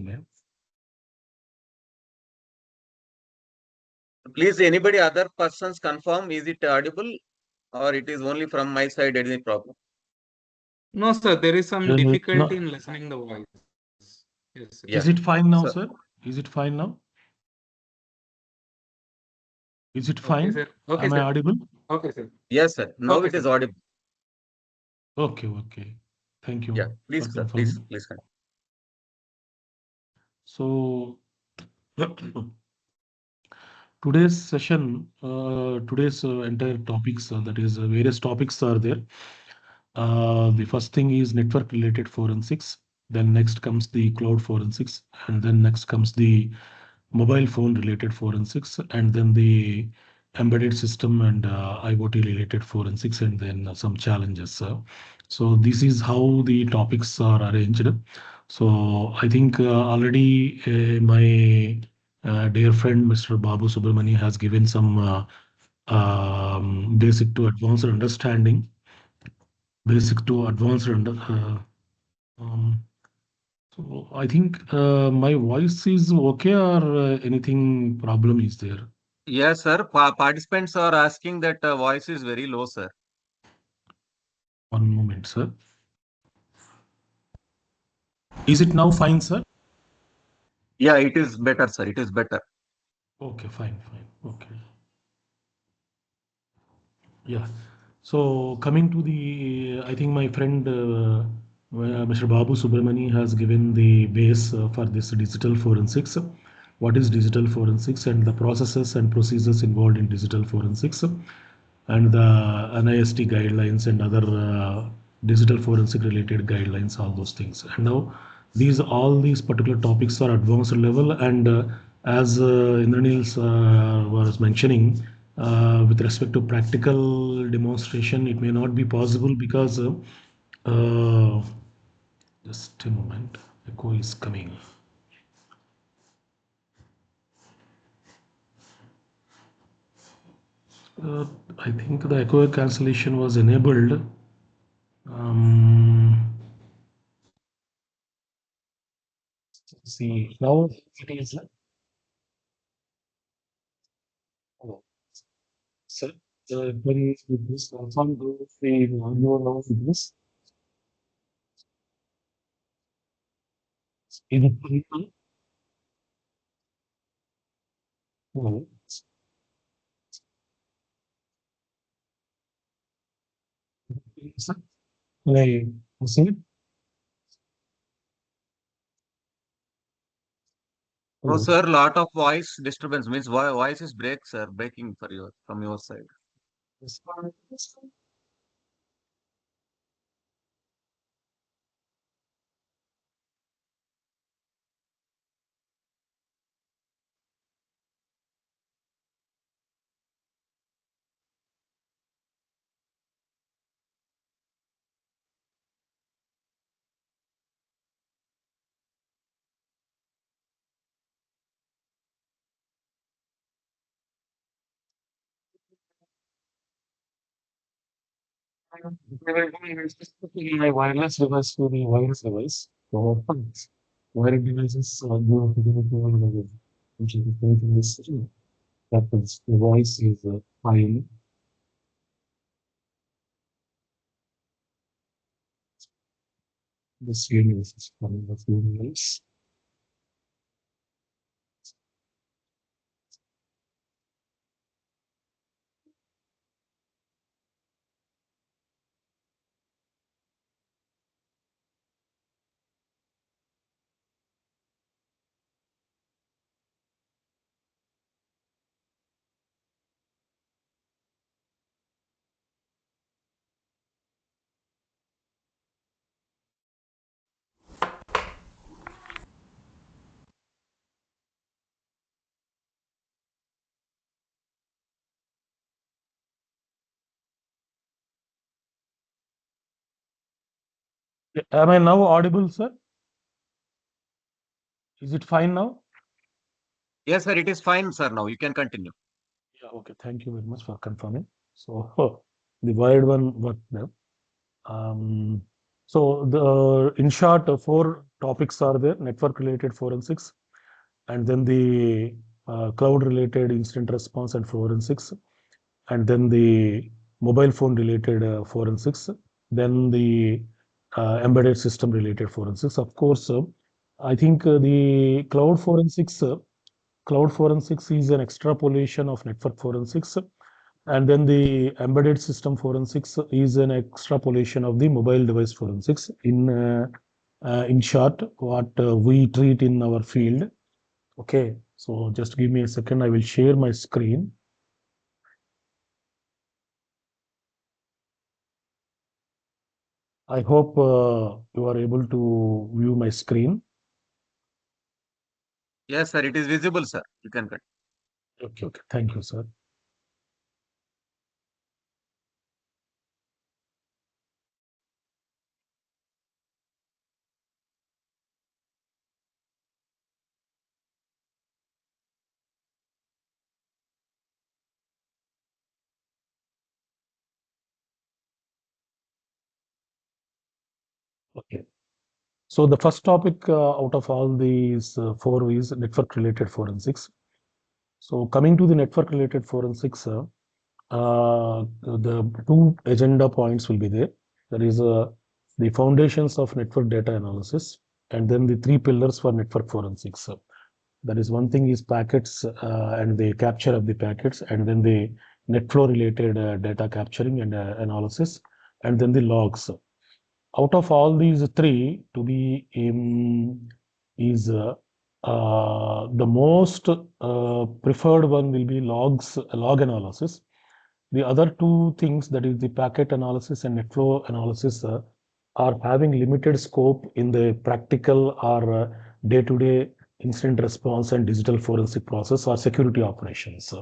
delay. Please, anybody other persons confirm, is it audible or it is only from my side any problem? No, sir, there is some No. difficulty in listening the voice. Yes, sir. Is Yeah. it fine now, So- sir? Is it fine now? Is it Okay, fine? sir. Okay, Am I sir. audible? Okay, sir. Yes, sir. Now Okay, it is sir. audible. Okay. Thank you Yeah. Please, for sir. confirming. Please continue. So today's session, today's entire topics, that is various topics are there. The first thing is network related forensics. Then next comes the cloud forensics, and then next comes the mobile phone related forensics, and then the embedded system and IoT related forensics, and then some challenges. So this is how the topics are arranged. So I think already my dear friend Mr. Babu Subramani has given some basic to advanced understanding, um, so I think my voice is okay, or anything problem is there? Yes, sir. Participants are asking that voice is very low, sir. One moment, sir. Is it now fine, sir? Yeah, it is better, sir. It is better. Okay, fine. Okay. Yeah. So coming to the, I think my friend Mr. Babu Subramani has given the base for this digital forensics. What is digital forensics and the processes and procedures involved in digital forensics, and the NIST guidelines and other digital forensic related guidelines, all those things. And now all these particular topics are advanced level, and as Indranil was mentioning, with respect to practical demonstration, it may not be possible because just a moment, echo is coming. I think the echo cancellation was enabled. See, now it is. Hello. Sir, when with this confirm do the audio now with this? Is it clear? Hello. Sir, can I proceed? Oh, Hello. sir, lot of voice disturbance means voice is breaking from your side. Yes. My wireless device to the wireless device. So wired devices go to the which is going to this that is the voice is fine. The series is coming a few minutes. Am I now audible, sir? Is it fine now? Yes, sir. It is fine, sir. Now you can continue. Yeah, okay. Thank you very much for confirming. So the wired one worked now. So in short, four topics are there: network related forensics, and then the cloud related incident response and forensics, and then the mobile phone related forensics, then the embedded system related forensics. Of course, I think the cloud forensics is an extrapolation of network forensics, and then the embedded system forensics is an extrapolation of the mobile device forensics. In short, what we treat in our field. Okay, so just give me a second. I will share my screen. I hope you are able to view my screen. Yes, sir. It is visible, sir. You can cut. Okay, okay. Thank you, sir. Okay. So the first topic out of all these four is network-related forensics. So coming to the network-related forensics, the two agenda points will be there. There is the foundations of network data analysis, and then the three pillars for network forensics. That is, one thing is packets and the capture of the packets, and then the net flow related data capturing and analysis, and then the logs. Out of all these three, to be is the most preferred one will be log analysis. The other two things, that is the packet analysis and net flow analysis, are having limited scope in the practical or day-to-day incident response and digital forensic process or security operations.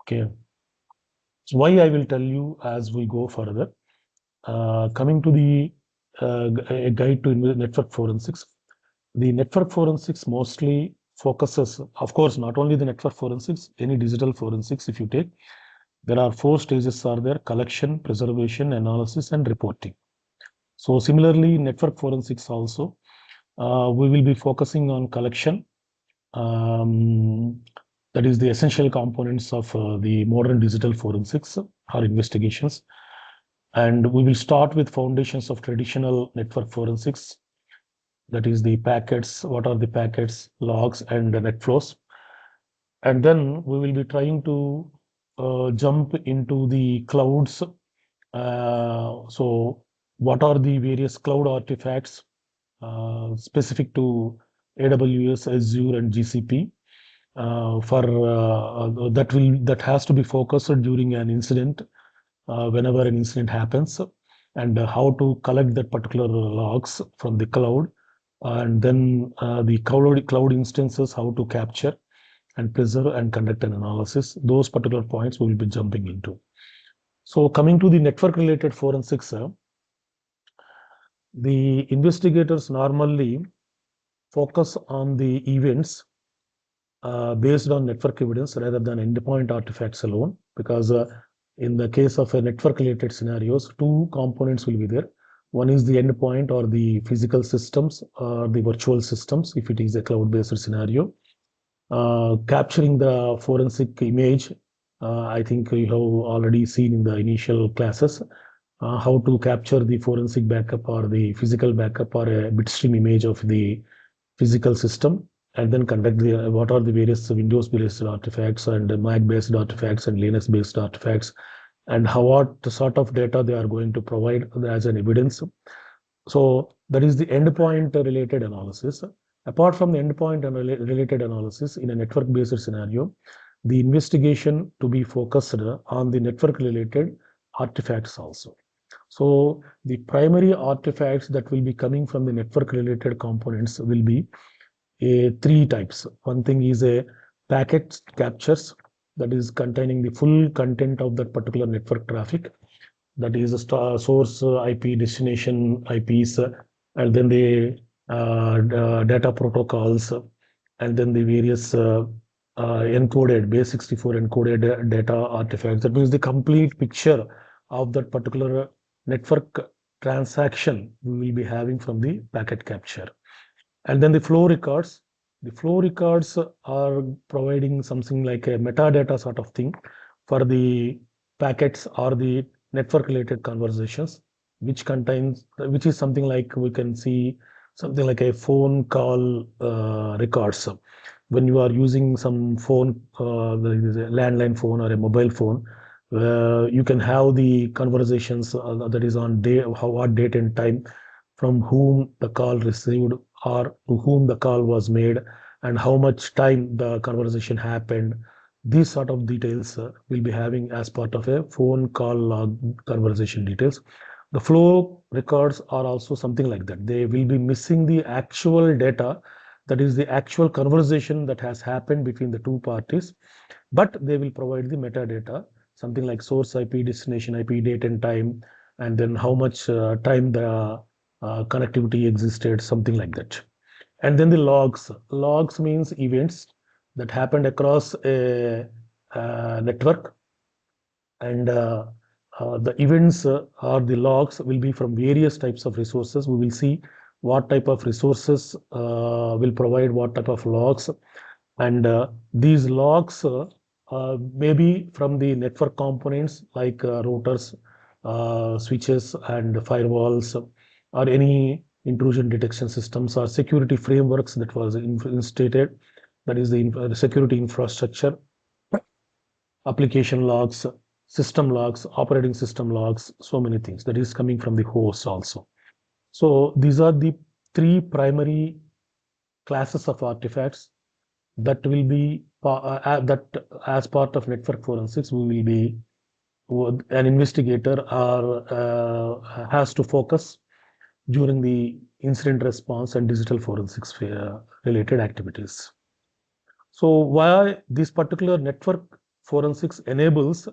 Okay. So why I will tell you as we go further. Coming to the a guide to network forensics. The network forensics mostly focuses, of course, not only the network forensics, any digital forensics, if you take, there are four stages are there: collection, preservation, analysis, and reporting. So similarly, network forensics also, we will be focusing on collection. Um, that is the essential components of the modern digital forensics or investigations. And we will start with foundations of traditional network forensics. That is the packets, what are the packets, logs, and the net flows. And then we will be trying to jump into the clouds. So what are the various cloud artifacts specific to AWS, Azure, and GCP for that has to be focused during an incident, whenever an incident happens, and how to collect that particular logs from the cloud, and then the cloud instances, how to capture and preserve and conduct an analysis. Those particular points we will be jumping into. So coming to the network related forensics, the investigators normally focus on the events based on network evidence rather than endpoint artifacts alone, because in the case of a network related scenarios, two components will be there. One is the endpoint or the physical systems or the virtual systems if it is a cloud based scenario. Capturing the forensic image, I think you have already seen in the initial classes how to capture the forensic backup or the physical backup or a bitstream image of the physical system, and then conduct the what are the various Windows based artifacts and Mac based artifacts and Linux based artifacts, and how what sort of data they are going to provide as an evidence. So that is the endpoint related analysis. Apart from the endpoint related analysis in a network based scenario, the investigation to be focused on the network related artifacts also. So the primary artifacts that will be coming from the network related components will be three types. One thing is a packet captures, that is containing the full content of that particular network traffic. That is a source IP, destination IPs, and then the data protocols, and then the various encoded base64 encoded data artifacts. That means the complete picture of that particular network transaction we will be having from the packet capture. And then the flow records. The flow records are providing something like a metadata sort of thing for the packets or the network related conversations, which is something like we can see something like a phone call records. When you are using some phone, there is a landline phone or a mobile phone, you can have the conversations that is on day, what date and time, from whom the call received or to whom the call was made, and how much time the conversation happened. These sort of details will be having as part of a phone call log conversation details. The flow records are also something like that. They will be missing the actual data, that is the actual conversation that has happened between the two parties, but they will provide the metadata, something like source IP, destination IP, date and time, and then how much time the connectivity existed, something like that. And then the logs. Logs means events that happened across a network, and the events or the logs will be from various types of resources. We will see what type of resources will provide what type of logs, and these logs may be from the network components like routers, switches, and firewalls, or any intrusion detection systems or security frameworks that was instated. That is the security infrastructure, application logs, system logs, operating system logs, so many things that is coming from the host also. So these are the three primary classes of artifacts that will be that as part of network forensics we will be, an investigator has to focus during the incident response and digital forensics related activities. So why this particular network forensics enables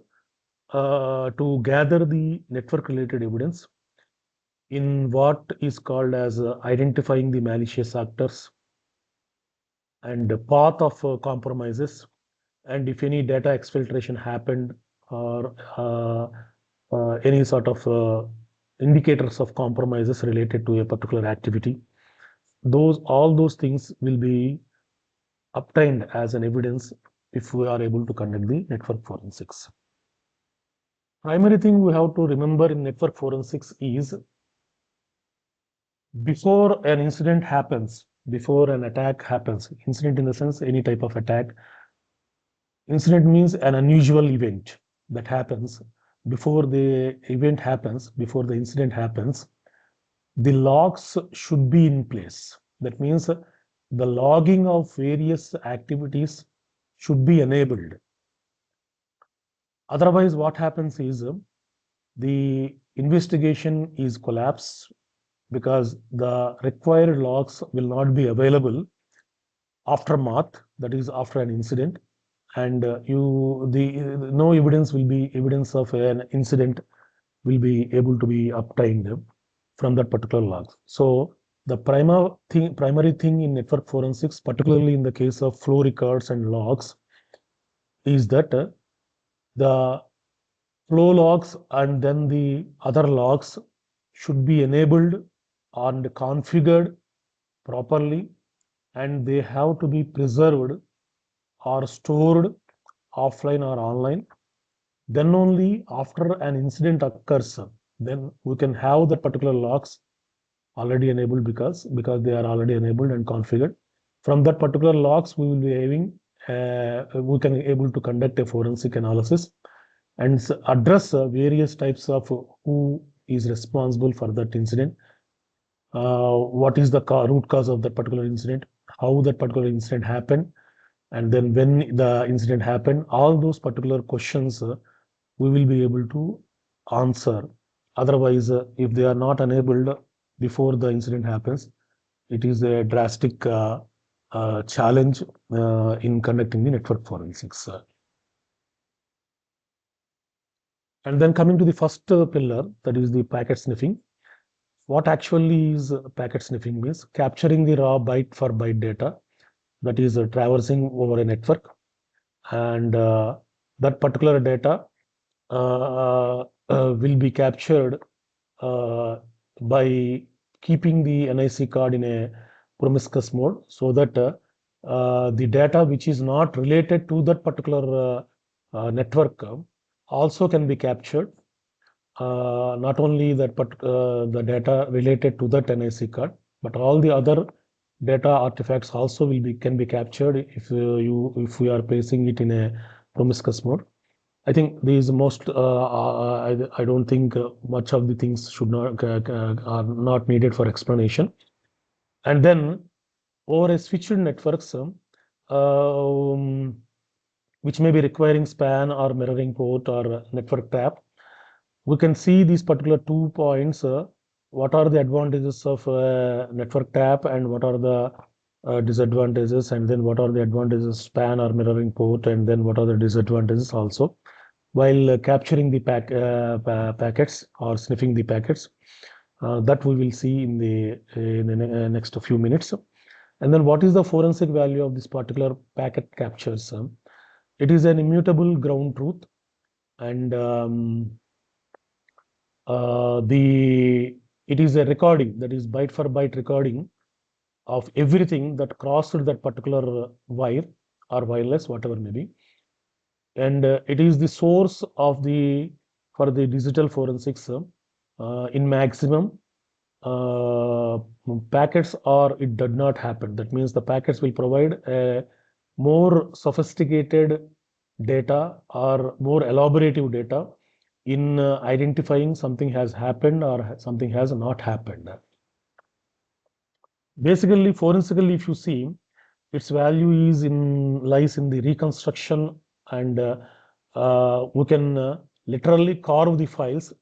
to gather the network related evidence in what is called as identifying the malicious actors and the path of compromises, and if any data exfiltration happened, or any sort of indicators of compromises related to a particular activity, those all those things will be obtained as an evidence if we are able to conduct the network forensics. Primary thing we have to remember in network forensics is, before an incident happens, before an attack happens, incident in the sense any type of attack, incident means an unusual event that happens. Before the event happens, before the incident happens, the logs should be in place. That means the logging of various activities should be enabled. Otherwise, what happens is the investigation is collapsed because the required logs will not be available aftermath, that is after an incident, and no evidence will be, evidence of an incident will be able to be obtained from that particular logs. So the primary thing in network forensics, particularly in the case of flow records and logs, is that the flow logs and then the other logs should be enabled and configured properly, and they have to be preserved or stored offline or online. Then only after an incident occurs, then we can have that particular logs already enabled, because they are already enabled and configured. From that particular logs, we will be having we can able to conduct a forensic analysis and address various types of who is responsible for that incident, what is the root cause of that particular incident, how that particular incident happened, and then when the incident happened. All those particular questions we will be able to answer. Otherwise, if they are not enabled before the incident happens, it is a drastic challenge in conducting the network forensics. And then coming to the first pillar, that is the packet sniffing. What actually is packet sniffing means? Capturing the raw byte for byte data that is traversing over a network, and that particular data will be captured by keeping the NIC card in a promiscuous mode, so that the data which is not related to that particular network also can be captured. Not only that, but the data related to that NIC card, but all the other data artifacts also can be captured if we are placing it in a promiscuous mode. I think these most I don't think much of the things should not are not needed for explanation. And then over a switched networks, which may be requiring span or mirroring port or network tap, we can see these particular 2 points. What are the advantages of network tap, and what are the disadvantages, and then what are the advantages of span or mirroring port, and then what are the disadvantages also, while capturing the packets or sniffing the packets. That we will see in the next few minutes. And then what is the forensic value of this particular packet captures? It is an immutable ground truth, and it is a recording, that is byte for byte recording of everything that crossed that particular wire or wireless, whatever may be. And it is the source of for the digital forensics in maximum packets, or it did not happen. That means the packets will provide a more sophisticated data or more elaborative data in identifying something has happened or something has not happened. Basically, forensically, if you see, its value lies in the reconstruction, and we can literally carve the files,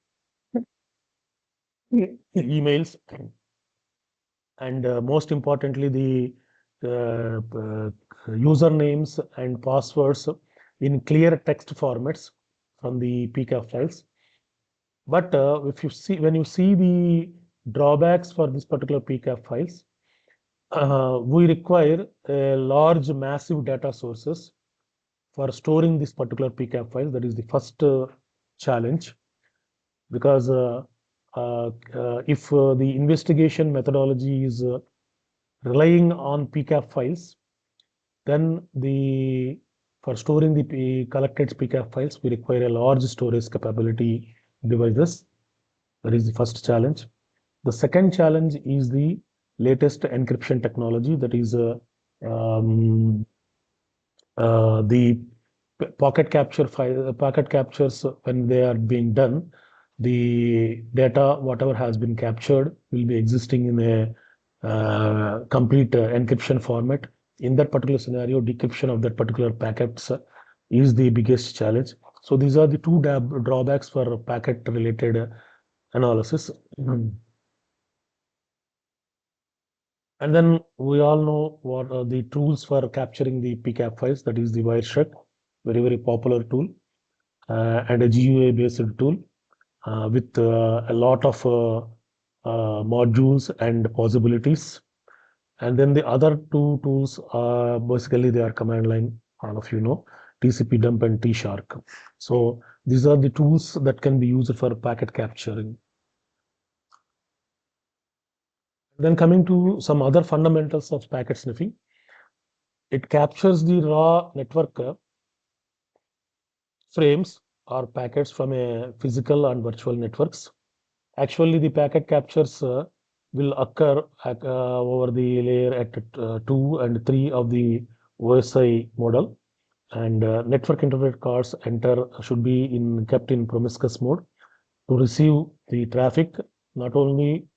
emails, and most importantly, the usernames and passwords in clear text formats from the PCAP files. But if you see, when you see the drawbacks for this particular PCAP files, we require a large, massive data sources for storing this particular PCAP file. That is the first challenge, because if the investigation methodology is relying on PCAP files, then for storing the collected PCAP files, we require a large storage capability devices. That is the first challenge. The second challenge is the latest encryption technology, that is the packet captures. When they are being done, the data, whatever has been captured, will be existing in a complete encryption format. In that particular scenario, decryption of that particular packets is the biggest challenge. So these are the two drawbacks for packet related analysis. And then we all know what are the tools for capturing the PCAP files. That is the Wireshark, very, very popular tool, and a GUI based tool with a lot of modules and possibilities. And then the other two tools, basically they are command line, all of you know, TCP dump and T-Shark. So these are the tools that can be used for packet capturing. Then coming to some other fundamentals of packet sniffing, it captures the raw network frames or packets from a physical and virtual networks. Actually, the packet captures will occur over the layer at 2 and 3 of the OSI model, and network internet cards should be kept in promiscuous mode to receive the traffic, not only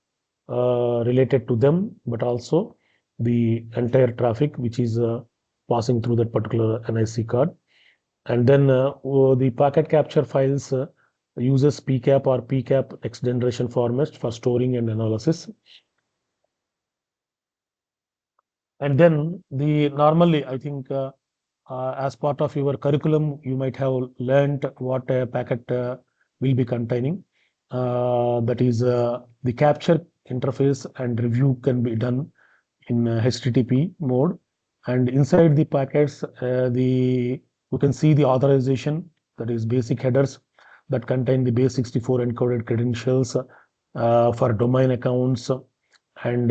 related to them, but also the entire traffic which is passing through that particular NIC card. And then the packet capture files uses PCAP or PCAP next generation formats for storing and analysis. And then normally, I think as part of your curriculum, you might have learned what a packet will be containing. That is the capture interface and review can be done in HTTP mode. And inside the packets, you can see the authorization, that is basic headers that contain the base 64 encoded credentials for domain accounts, and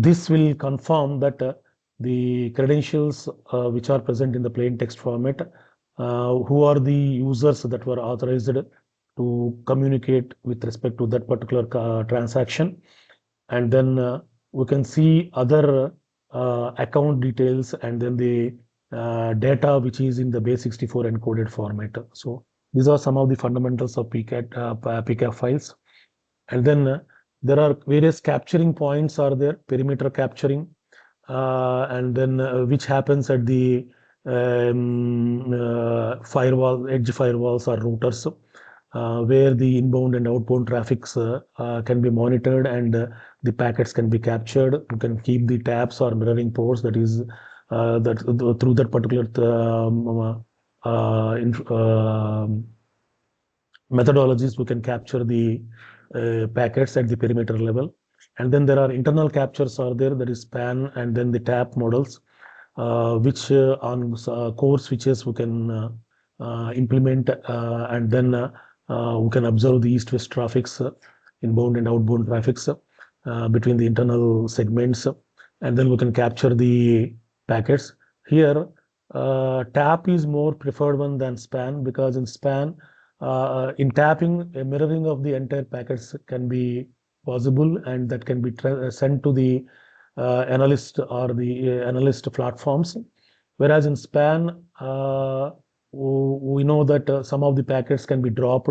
this will confirm that the credentials which are present in the plain text format, who are the users that were authorized to communicate with respect to that particular transaction. And then we can see other account details, and then the data which is in the base64 encoded format. So these are some of the fundamentals of PCAP files. And then there are various capturing points are there, perimeter capturing, and then which happens at the firewall, edge firewalls or routers, where the inbound and outbound traffics can be monitored, and the packets can be captured. You can keep the tabs or mirroring ports, that is through that particular methodologies, we can capture the packets at the perimeter level. And then there are internal captures are there, that is span and then the tap models, which on core switches we can implement, and then we can observe the east-west traffics, inbound and outbound traffics between the internal segments, and then we can capture the packets. Here, tap is more preferred one than span, because in span, in tapping, a mirroring of the entire packets can be possible, and that can be sent to the analyst or the analyst platforms. Whereas in span, we know that some of the packets can be dropped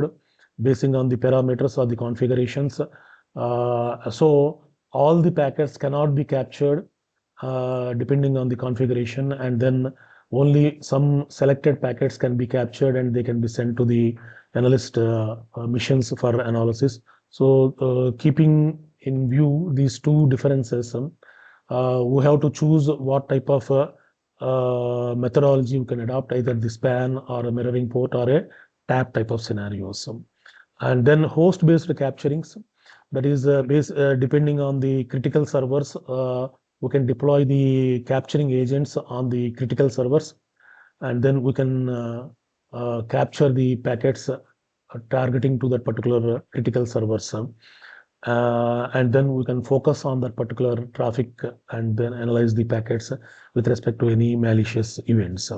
basing on the parameters or the configurations. So all the packets cannot be captured depending on the configuration, and then only some selected packets can be captured, and they can be sent to the analyst missions for analysis. So keeping in view these two differences, we have to choose what type of methodology we can adopt, either the span or a mirroring port or a tap type of scenarios. And then host-based capturings, that is depending on the critical servers, we can deploy the capturing agents on the critical servers, and then we can capture the packets targeting to that particular critical servers. And then we can focus on that particular traffic and then analyze the packets with respect to any malicious events.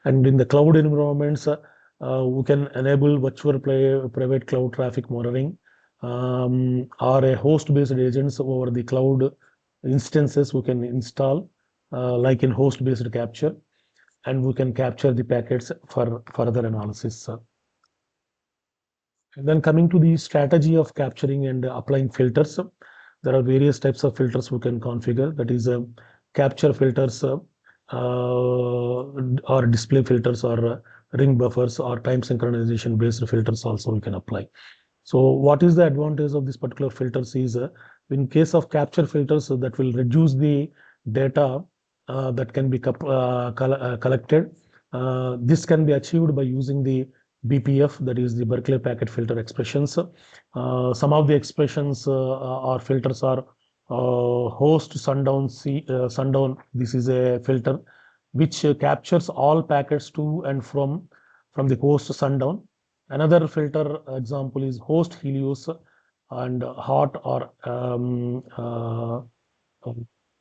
And in the cloud environments, we can enable virtual private cloud traffic monitoring, or a host-based agents over the cloud instances we can install, like in host-based capture, and we can capture the packets for further analysis. And then coming to the strategy of capturing and applying filters, there are various types of filters we can configure. That is capture filters, or display filters, or ring buffers, or time synchronization based filters also we can apply. So what is the advantage of this particular filters is, in case of capture filters, that will reduce the data that can be collected. This can be achieved by using the BPF, that is the Berkeley packet filter expressions. Some of the expressions or filters are host sundown sundown. This is a filter which captures all packets to and from the host sundown. Another filter example is host Helios and hot, or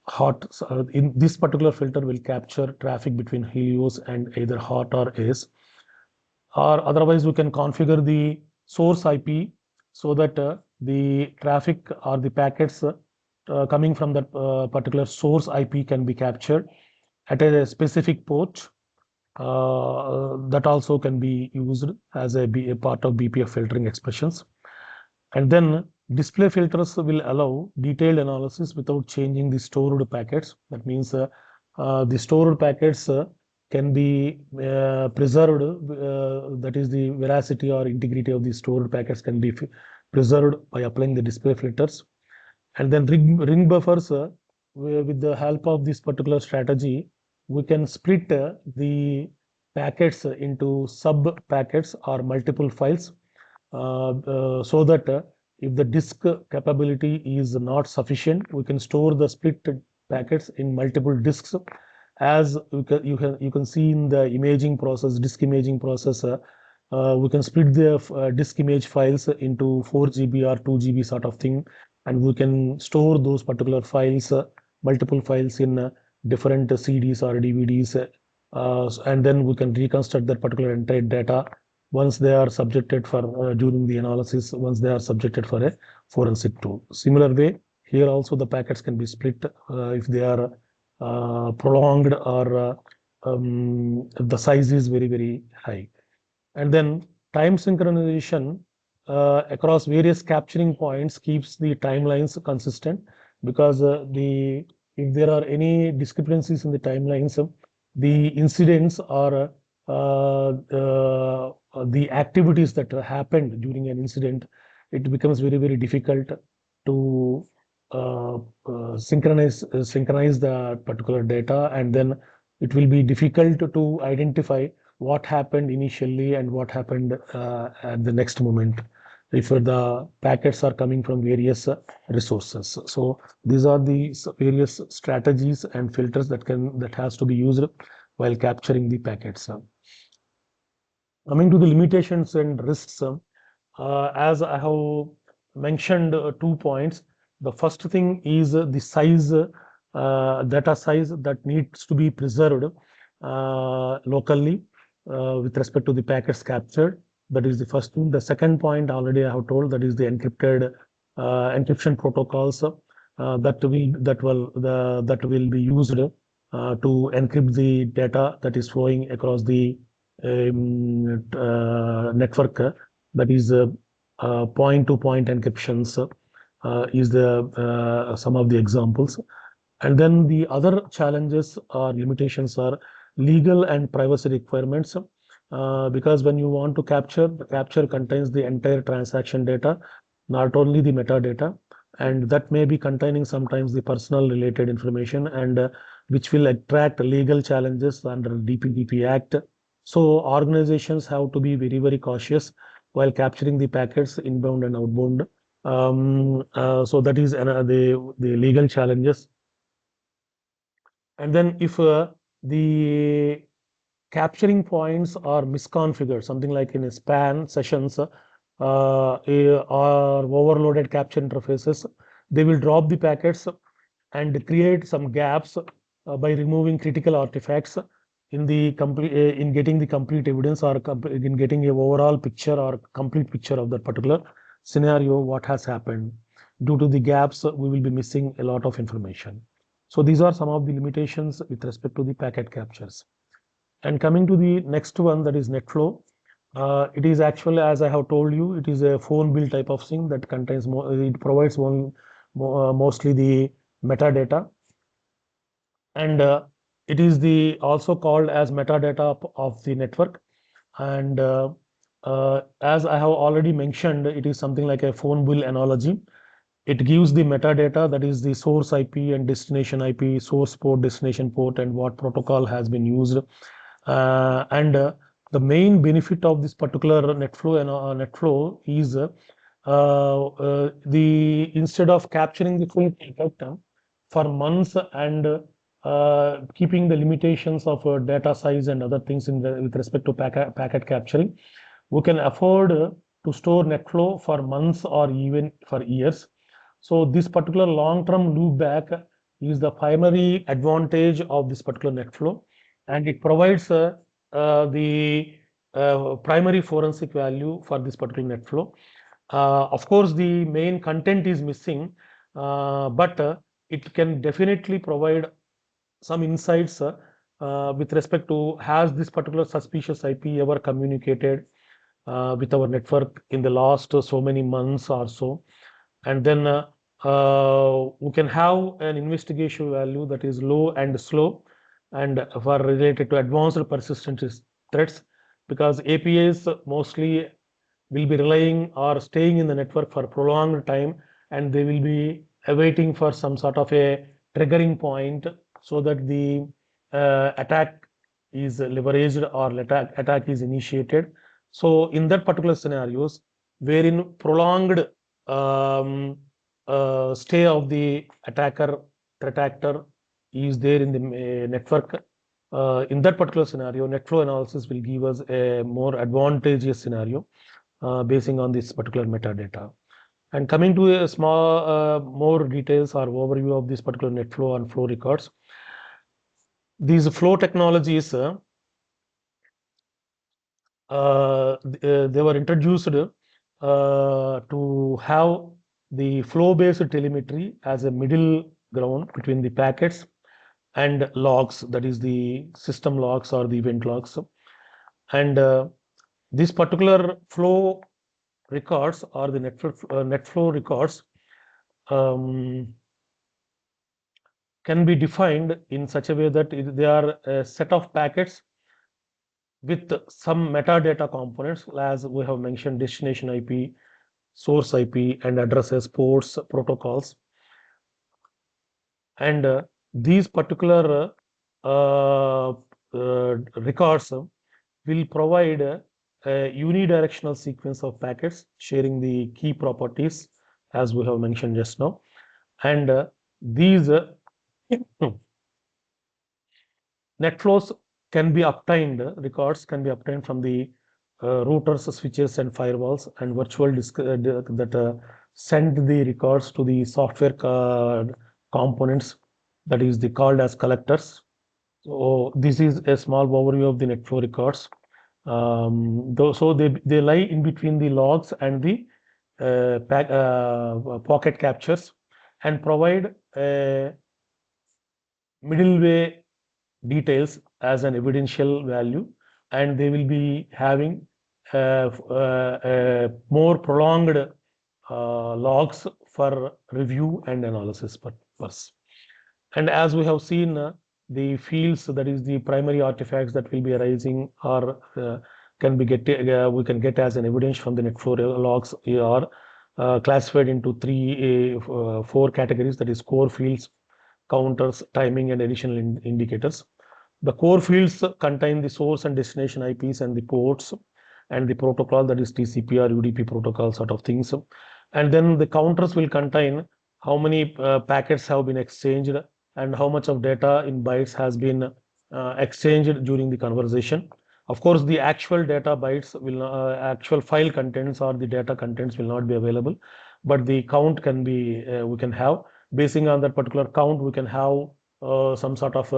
hot. In this particular filter will capture traffic between Helios and either hot or ACE. Or otherwise, we can configure the source IP so that the traffic or the packets coming from that particular source IP can be captured at a specific port. That also can be used as a part of BPF filtering expressions. And then display filters will allow detailed analysis without changing the stored packets. That means the stored packets can be preserved. That is, the veracity or integrity of the stored packets can be preserved by applying the display filters. And then ring buffers, with the help of this particular strategy, we can split the packets into sub packets or multiple files, so that if the disk capability is not sufficient, we can store the split packets in multiple disks. As you can see in the imaging process, disk imaging process, We can split the disk image files into 4 GB or 2 GB sort of thing, and we can store those particular files, multiple files in different CDs or DVDs, and then we can reconstruct that particular entire data once they are subjected for during the analysis, once they are subjected for a forensic tool. Similar way, here also the packets can be split if they are prolonged or the size is very high. And then time synchronization across various capturing points keeps the timelines consistent, because the if there are any discrepancies in the timelines, the incidents or the activities that happened during an incident, it becomes very difficult to synchronize the particular data, and then it will be difficult to identify what happened initially and what happened at the next moment if the packets are coming from various resources. So these are the various strategies and filters that has to be used while capturing the packets. Coming to the limitations and risks, as I have mentioned 2 points. The first thing is the size, data size that needs to be preserved locally with respect to the packets captured. That is the first thing. The second point already I have told, that is the encryption protocols that will be used to encrypt the data that is flowing across the network. That is point-to-point encryptions is the some of the examples. And then the other challenges or limitations are legal and privacy requirements, because when you want to capture, the capture contains the entire transaction data, not only the metadata, and that may be containing sometimes the personal related information, and which will attract legal challenges under DPDP Act. So organizations have to be very cautious while capturing the packets inbound and outbound. So that is the legal challenges. And then if the capturing points are misconfigured, something like in a span sessions or overloaded capture interfaces, they will drop the packets and create some gaps by removing critical artifacts in the complete in getting the complete evidence, or in getting a overall picture or complete picture of that particular scenario, what has happened. Due to the gaps, we will be missing a lot of information. So these are some of the limitations with respect to the packet captures. And coming to the next one, that is NetFlow. It is actually, as I have told you, it is a phone bill type of thing that contains it provides mostly the metadata, and it is the also called as metadata of the network. And as I have already mentioned, it is something like a phone bill analogy. It gives the metadata, that is the source IP and destination IP, source port, destination port, and what protocol has been used. And the main benefit of this particular NetFlow is the instead of capturing the full packet for months and keeping the limitations of data size and other things with respect to packet capturing, we can afford to store NetFlow for months or even for years. So this particular long-term loopback is the primary advantage of this particular NetFlow, and it provides the primary forensic value for this particular NetFlow. Of course, the main content is missing, but it can definitely provide some insights with respect to, has this particular suspicious IP ever communicated with our network in the last so many months or so. And then we can have an investigation value that is low and slow, and for related to advanced persistent threats, because APIs mostly will be relying or staying in the network for prolonged time, and they will be awaiting for some sort of a triggering point so that the attack is leveraged or attack is initiated. So in that particular scenarios, wherein prolonged stay of the attacker, threat actor is there in the network, in that particular scenario, net flow analysis will give us a more advantageous scenario basing on this particular metadata. And coming to a small more details or overview of this particular net flow and flow records, these flow technologies they were introduced to have the flow-based telemetry as a middle ground between the packets and logs, that is the system logs or the event logs. And this particular flow records or the net flow records can be defined in such a way that they are a set of packets with some metadata components, as we have mentioned, destination IP, source IP, and addresses, ports, protocols. And these particular records will provide a unidirectional sequence of packets sharing the key properties, as we have mentioned just now. And these net flows can be obtained, records can be obtained from the routers, switches, and firewalls, and virtual disk that send the records to the software components, that is called as collectors. So this is a small overview of the net flow records. So they lie in between the logs and the pocket captures and provide middleware details as an evidential value, and they will be having more prolonged logs for review and analysis purpose. And as we have seen, the fields, that is the primary artifacts that will be arising, or we can get as an evidence from the net flow logs, are classified into four categories, that is core fields, counters, timing, and additional indicators. The core fields contain the source and destination IPs and the ports and the protocol, that is TCP or UDP protocol sort of things. And then the counters will contain how many packets have been exchanged and how much of data in bytes has been exchanged during the conversation. Of course, the actual data bytes will actual file contents or the data contents will not be available, but the count can be we can have. Basing on that particular count, we can have some sort of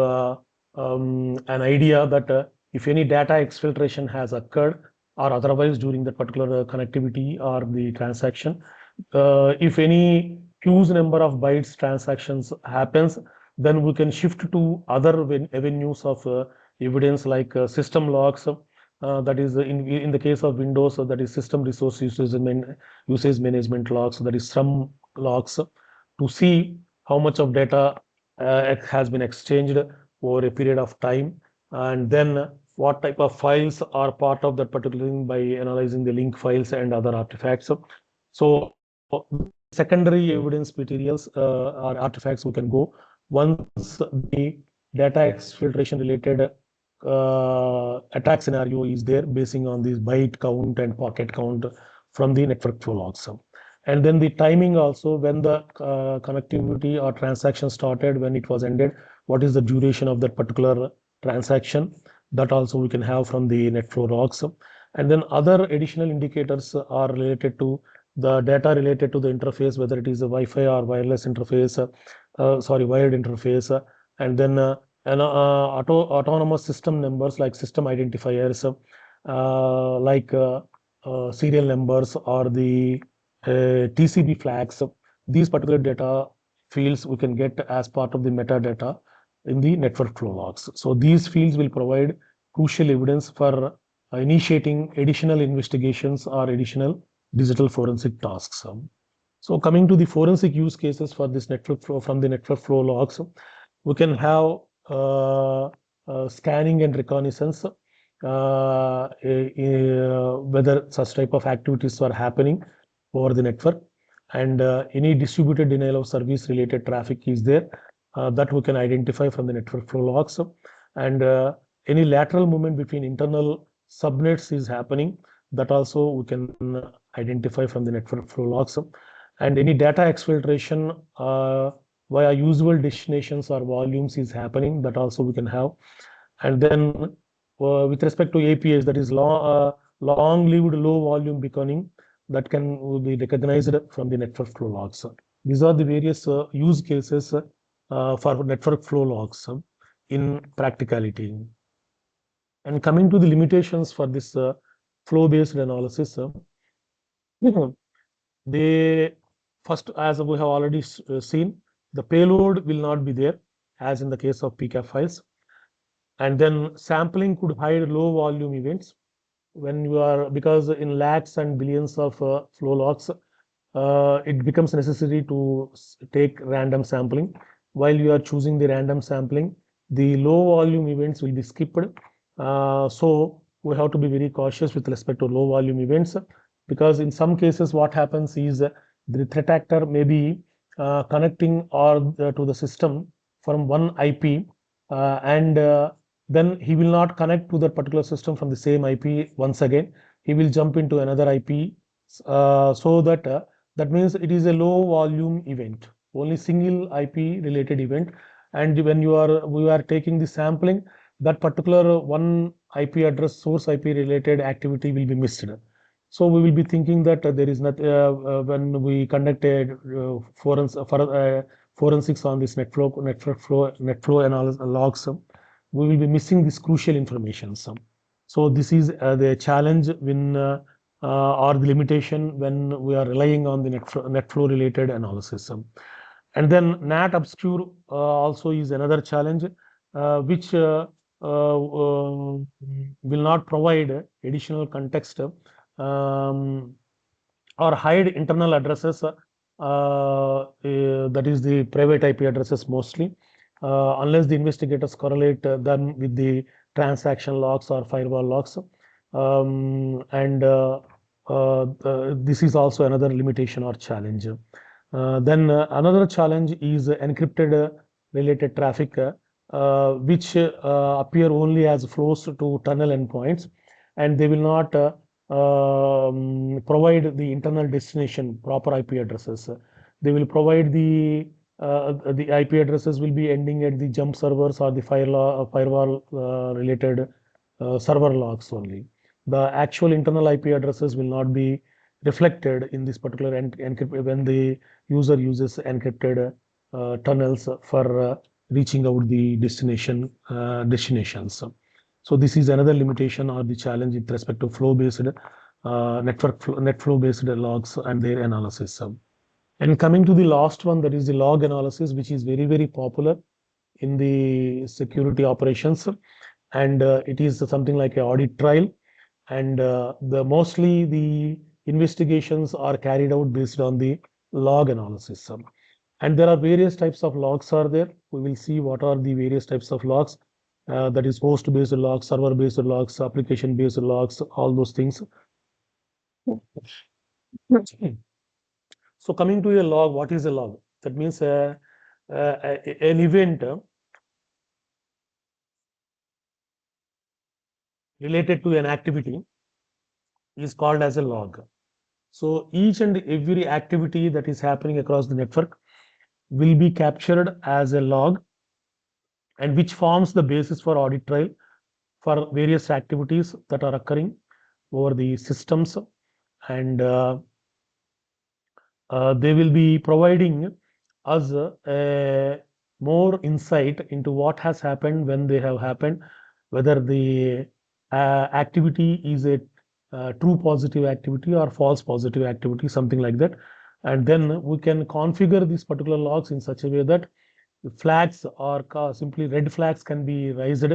an idea that if any data exfiltration has occurred or otherwise during that particular connectivity or the transaction, if any huge number of bytes transactions happens, then we can shift to other avenues of evidence like system logs. That is in the case of Windows, that is system resource usage management logs, that is SRUM logs, to see how much of data has been exchanged over a period of time, and then what type of files are part of that particular thing by analyzing the link files and other artifacts. So secondary evidence materials or artifacts we can go once the data exfiltration related attack scenario is there, basing on this byte count and pocket count from the network flow logs. And then the timing also, when the connectivity or transaction started, when it was ended, what is the duration of that particular transaction, that also we can have from the net flow logs. And then other additional indicators are related to the data related to the interface, whether it is a Wi-Fi or wireless interface, wired interface, and then autonomous system numbers like system identifiers, like serial numbers or the TCP flags. These particular data fields we can get as part of the metadata in the network flow logs. So these fields will provide crucial evidence for initiating additional investigations or additional digital forensic tasks. So coming to the forensic use cases for this network flow, from the network flow logs, we can have scanning and reconnaissance, whether such type of activities are happening over the network, and any distributed denial of service related traffic is there, that we can identify from the network flow logs. And any lateral movement between internal subnets is happening, that also we can identify from the network flow logs. And any data exfiltration via usual destinations or volumes is happening, that also we can have. And then with respect to APIs, that is long-lived low-volume beaconing that can be recognized from the network flow logs. These are the various use cases for network flow logs in practicality. And coming to the limitations for this flow-based analysis, they first, as we have already seen, the payload will not be there, as in the case of PCAP files. And then sampling could hide low volume events when you are, because in lakhs and billions of flow logs, it becomes necessary to take random sampling. While you are choosing the random sampling, the low volume events will be skipped. So we have to be very cautious with respect to low volume events, because in some cases what happens is the threat actor may be connecting or to the system from one IP, and then he will not connect to that particular system from the same IP once again. He will jump into another IP, so that that means it is a low volume event, only single IP related event. And when we are taking the sampling, that particular one IP address, source IP related activity will be missed. So we will be thinking that there is not, when we conduct a forensics on this net flow analysis logs, we will be missing this crucial information. So this is the challenge when or the limitation when we are relying on the net flow related analysis. And then NAT obscure also is another challenge, which will not provide additional context, or hide internal addresses, that is the private IP addresses mostly, unless the investigators correlate them with the transaction logs or firewall logs. And this is also another limitation or challenge. Then another challenge is encrypted related traffic, which appear only as flows to tunnel endpoints, and they will not provide the internal destination proper IP addresses. They will provide the IP addresses will be ending at the jump servers or the firewall related server logs only. The actual internal IP addresses will not be reflected in this particular when the user uses encrypted tunnels for reaching out the destinations. So this is another limitation or the challenge with respect to flow-based net flow-based logs and their analysis. And coming to the last one, that is the log analysis, which is very, very popular in the security operations. And it is something like an audit trail. And the mostly the investigations are carried out based on the log analysis. And there are various types of logs are there. We will see what are the various types of logs. That is host-based logs, server-based logs, application-based logs, all those things. So coming to a log, what is a log? That means an event related to an activity is called as a log. So each and every activity that is happening across the network will be captured as a log, and which forms the basis for audit trail for various activities that are occurring over the systems. And they will be providing us more insight into what has happened, when they have happened, whether the activity is a true positive activity or false positive activity, something like that. And then we can configure these particular logs in such a way that flags or simply red flags can be raised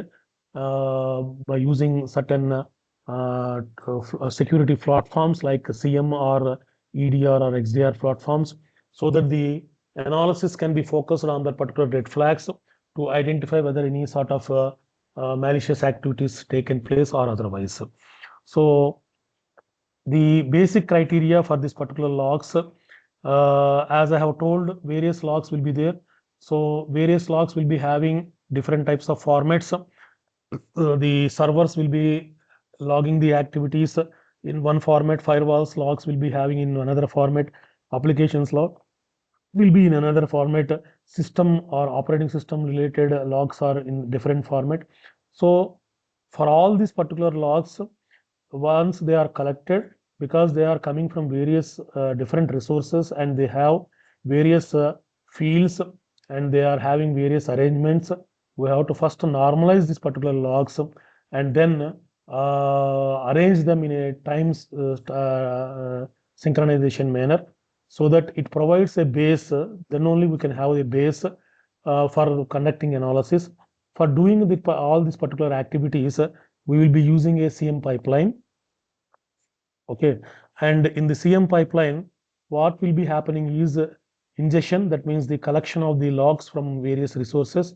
by using certain security platforms like CM or EDR or XDR platforms, so that the analysis can be focused on that particular red flags to identify whether any sort of malicious activities taken place or otherwise. So the basic criteria for this particular logs, as I have told, various logs will be there. So various logs will be having different types of formats. The servers will be logging the activities in one format, firewalls logs will be having in another format, applications log will be in another format, system or operating system related logs are in different format. So for all these particular logs, once they are collected, because they are coming from various different resources and they have various fields and they are having various arrangements, we have to first normalize these particular logs and then arrange them in a times synchronization manner so that it provides a base. Then only we can have a base for conducting analysis. For doing all these particular activities, we will be using a CM pipeline. Okay, and in the CM pipeline, what will be happening is ingestion, that means the collection of the logs from various resources,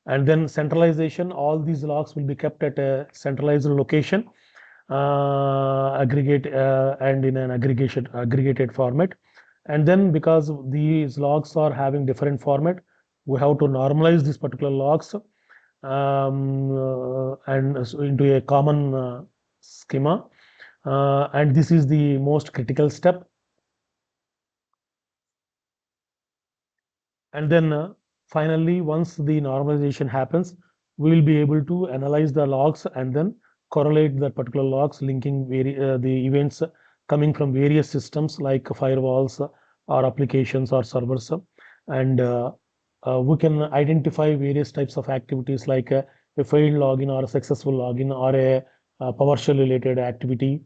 and then centralization. All these logs will be kept at a centralized location, aggregate and in an aggregated format. And then because these logs are having different format, we have to normalize these particular logs and so into a common schema. And this is the most critical step. And then finally, once the normalization happens, we will be able to analyze the logs and then correlate the particular logs, linking the events coming from various systems like firewalls or applications or servers. And we can identify various types of activities like a failed login or a successful login or a PowerShell related activity,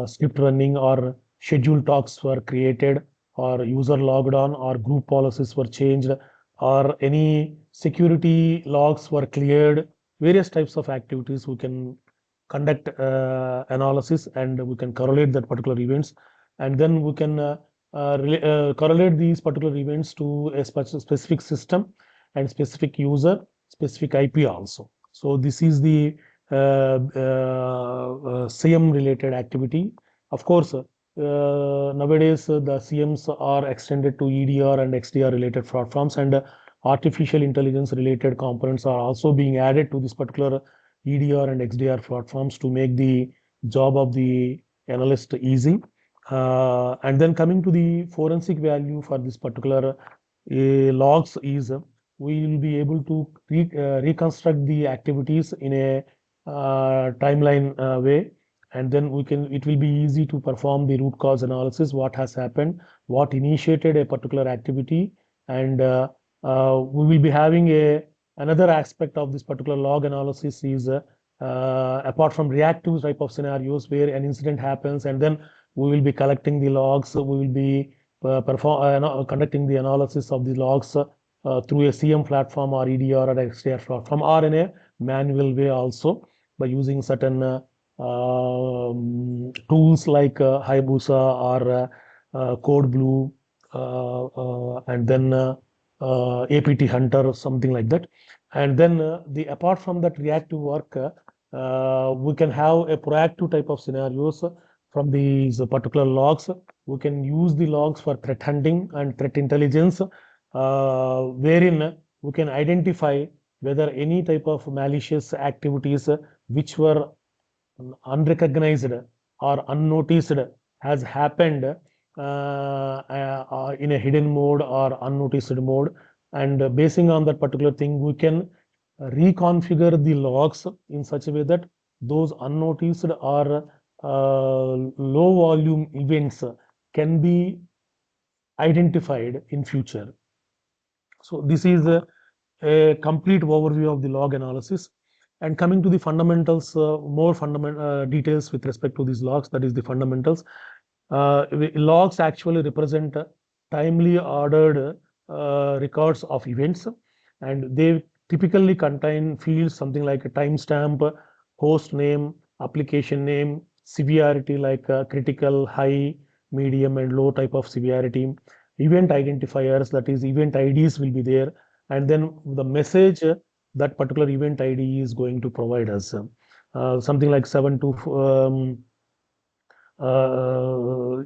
script running or schedule talks were created or user logged on or group policies were changed or any security logs were cleared. Various types of activities we can conduct analysis and we can correlate that particular events, and then we can correlate these particular events to a specific system and specific user, specific IP also. So this is the CM related activity. Of course, nowadays the CMs are extended to EDR and XDR related platforms, and artificial intelligence related components are also being added to this particular EDR and XDR platforms to make the job of the analyst easy. And then coming to the forensic value for this particular logs is we will be able to reconstruct the activities in a timeline way, and then it will be easy to perform the root cause analysis, what has happened, what initiated a particular activity, and we will be having another aspect of this particular log analysis is apart from reactive type of scenarios where an incident happens and then we will be collecting the logs, we will be conducting the analysis of the logs through a CM platform or EDR or XDR platform or in a manual way also by using certain tools like Hayabusa or Code Blue and then APT Hunter or something like that. And then apart from that reactive work, we can have a proactive type of scenarios from these particular logs. We can use the logs for threat hunting and threat intelligence, wherein we can identify whether any type of malicious activities which were unrecognized or unnoticed has happened in a hidden mode or unnoticed mode. And basing on that particular thing, we can reconfigure the logs in such a way that those unnoticed or low volume events can be identified in future. So this is a complete overview of the log analysis. And coming to the fundamentals, more fundamental details with respect to these logs, that is the fundamentals. Logs actually represent timely ordered records of events, and they typically contain fields something like a timestamp, host name, application name, severity like critical, high, medium, and low type of severity, event identifiers, that is event IDs will be there, and then the message that particular event ID is going to provide us. Something like 7 to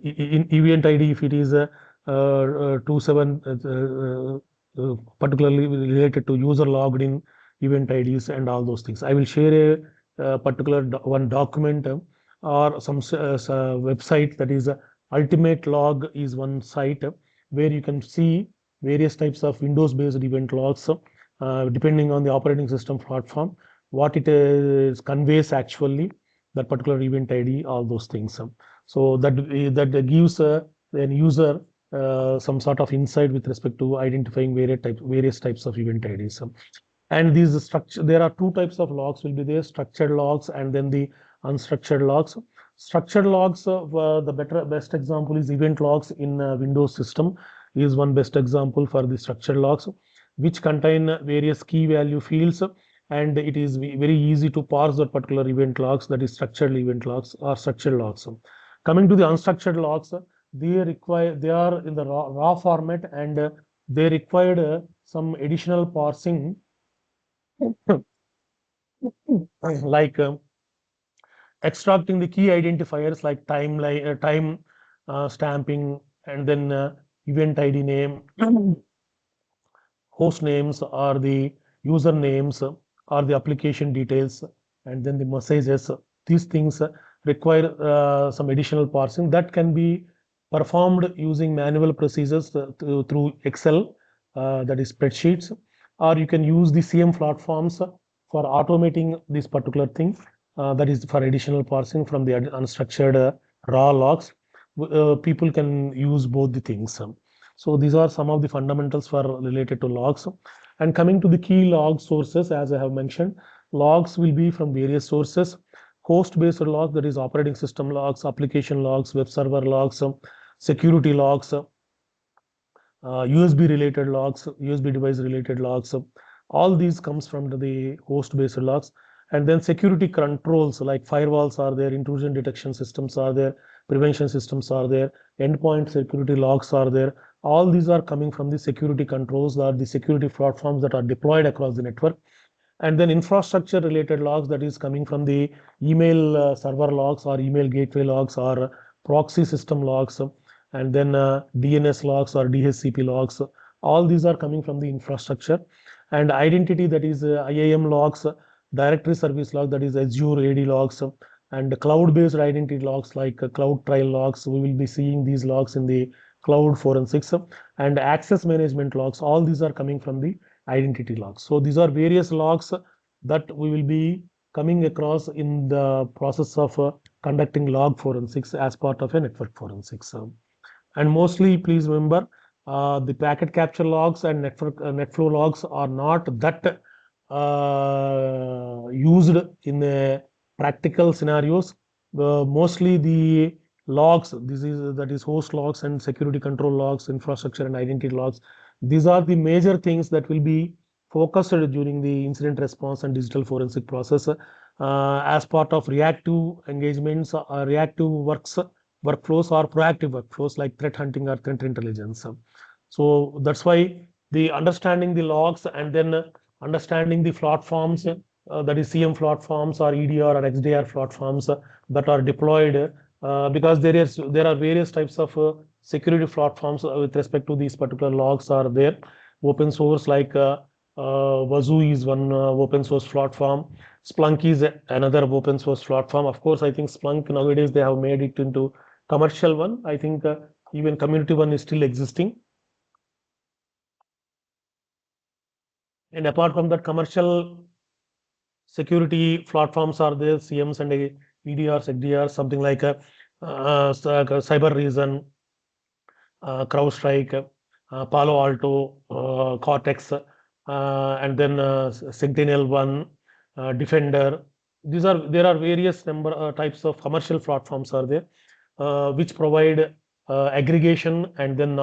in event ID, if it is 27, particularly related to user logged in event IDs and all those things. I will share a particular one document or some website, that is Ultimate Log is one site where you can see various types of Windows-based event logs depending on the operating system platform. what it conveys actually, that particular event ID, all those things. So that gives an user some sort of insight with respect to identifying various types of event IDs. And these structure, there are two types of logs will be there: structured logs and then the unstructured logs. Structured logs, the best example is event logs in Windows system is one best example for the structured logs, which contain various key value fields, and it is very easy to parse that particular event logs, that is structured event logs or structured logs. Coming to the unstructured logs, they are in the raw format, and they required some additional parsing like extracting the key identifiers like time stamping, and then event ID name, host names, or the user names, or the application details, and then the messages. These things require some additional parsing that can be performed using manual procedures through Excel, that is spreadsheets, or you can use the CM platforms for automating this particular thing, that is for additional parsing from the unstructured raw logs. People can use both the things. So these are some of the fundamentals for related to logs. And coming to the key log sources, as I have mentioned, logs will be from various sources: host-based logs, that is operating system logs, application logs, web server logs, security logs, USB related logs, USB device related logs. All these comes from the host-based logs. And then security controls like firewalls are there, intrusion detection systems are there, prevention systems are there, endpoint security logs are there. All these are coming from the security controls, or the security platforms that are deployed across the network. And then infrastructure related logs, that is coming from the email server logs, or email gateway logs, or proxy system logs, and then DNS logs or DHCP logs. All these are coming from the infrastructure. And identity, that is IAM logs, directory service log, that is Azure AD logs, and cloud-based identity logs like cloud trial logs. We will be seeing these logs in the cloud forensics, and access management logs. All these are coming from the identity logs. So these are various logs that we will be coming across in the process of conducting log forensics as part of a network forensics. And mostly, please remember, the packet capture logs and net flow logs are not that used in practical scenarios. Mostly the logs, that is host logs and security control logs, infrastructure and identity logs. These are the major things that will be focused during the incident response and digital forensic process as part of reactive engagements, reactive workflows, or proactive workflows like threat hunting or threat intelligence. So that's why the understanding the logs, and then understanding the platforms, that is CM platforms or EDR or XDR platforms that are deployed, because there are various types of security platforms with respect to these particular logs are there. Open source like Wazoo is one open source platform. Splunk is another open source platform. Of course, I think Splunk nowadays they have made it into commercial one. I think even community one is still existing. And apart from that, commercial security platforms are there, CMs and EDRs, XDRs, something like Cyber Reason, CrowdStrike, Palo Alto, Cortex, and then Sentinel-1, Defender. There are various number types of commercial platforms are there, which provide aggregation, and then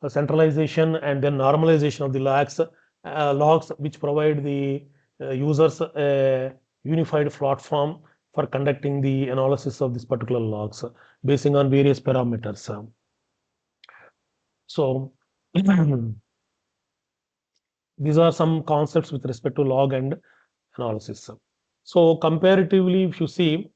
centralization, and then normalization of the logs, which provide the users a unified platform for conducting the analysis of this particular logs, basing on various parameters. So these are some concepts with respect to log and analysis. So comparatively, if you see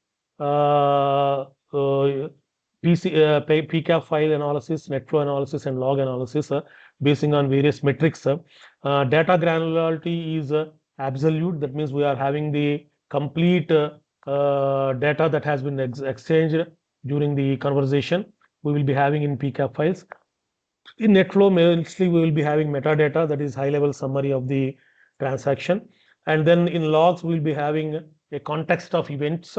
PCAP file analysis, net flow analysis, and log analysis, basing on various metrics, data granularity is absolute. That means we are having the complete data that has been exchanged during the conversation. We will be having in PCAP files. In NetFlow, mostly we will be having metadata, that is high-level summary of the transaction. And then in logs, we'll be having a context of events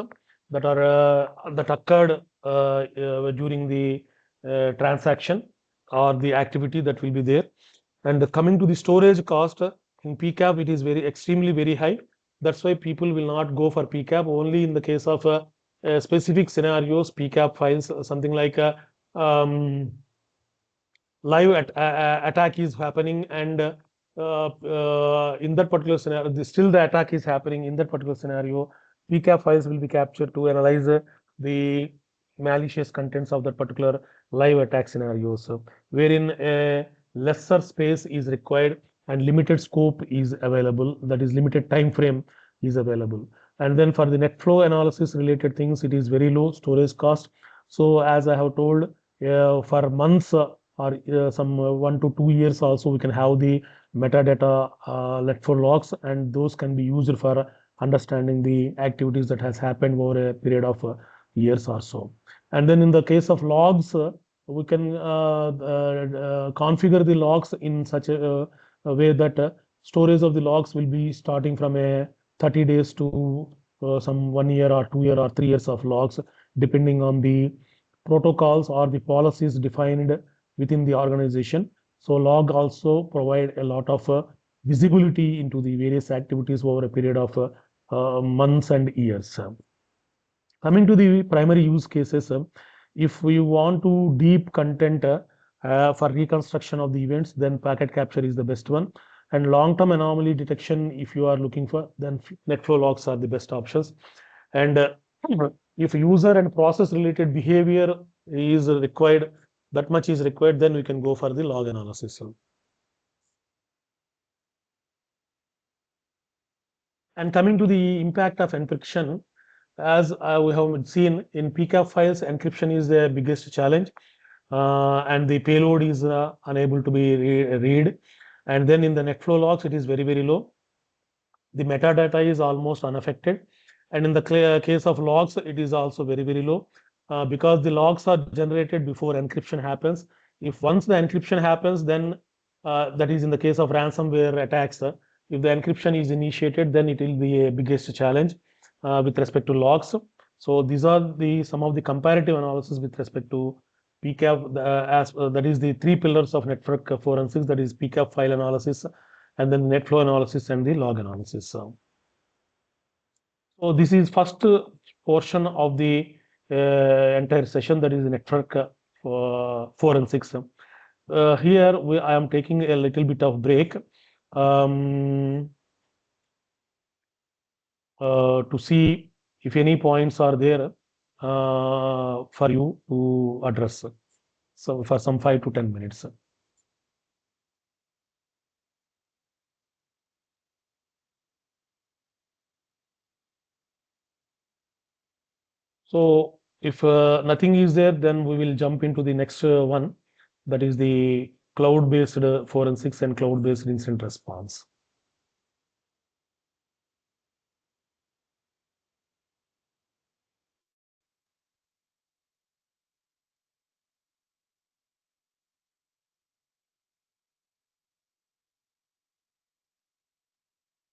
that are that occurred during the transaction or the activity that will be there. And coming to the storage cost, in PCAP, it is extremely very high. That's why people will not go for PCAP. Only in the case of specific scenarios, PCAP files, something like um, live attack is happening, and in that particular scenario, still the attack is happening. In that particular scenario, PCAP files will be captured to analyze the malicious contents of that particular live attack scenario. So, wherein a lesser space is required and limited scope is available, that is limited time frame is available. And then for the net flow analysis related things, it is very low storage cost. So as I have told, for months or some 1 to 2 years also, we can have the metadata let for logs, and those can be used for understanding the activities that has happened over a period of years or so. And then in the case of logs, we can configure the logs in such a way that storage of the logs will be starting from a 30 days to some 1 year or 2 year or 3 years of logs, depending on the protocols or the policies defined within the organization. So log also provide a lot of visibility into the various activities over a period of months and years. Coming to the primary use cases, if we want to deep content for reconstruction of the events, then packet capture is the best one. And long-term anomaly detection, if you are looking for, then NetFlow logs are the best options. And if user and process related behavior is required, that much is required, then we can go for the log analysis. And coming to the impact of encryption, as we have seen in PCAP files, encryption is the biggest challenge, and the payload is unable to be read. And then in the NetFlow logs, it is very low. The metadata is almost unaffected. And in the case of logs, it is also very low, because the logs are generated before encryption happens. If once the encryption happens, then that is in the case of ransomware attacks. If the encryption is initiated, then it will be a biggest challenge with respect to logs. So these are the some of the comparative analysis with respect to PCAP, that is the three pillars of network forensics, that is PCAP file analysis, and then net flow analysis and the log analysis. So this is first portion of the entire session, that is network forensics. Here I am taking a little bit of break to see if any points are there for you to address. So for some 5 to 10 minutes. So if nothing is there, then we will jump into the next one, that is the cloud-based forensics and cloud-based incident response.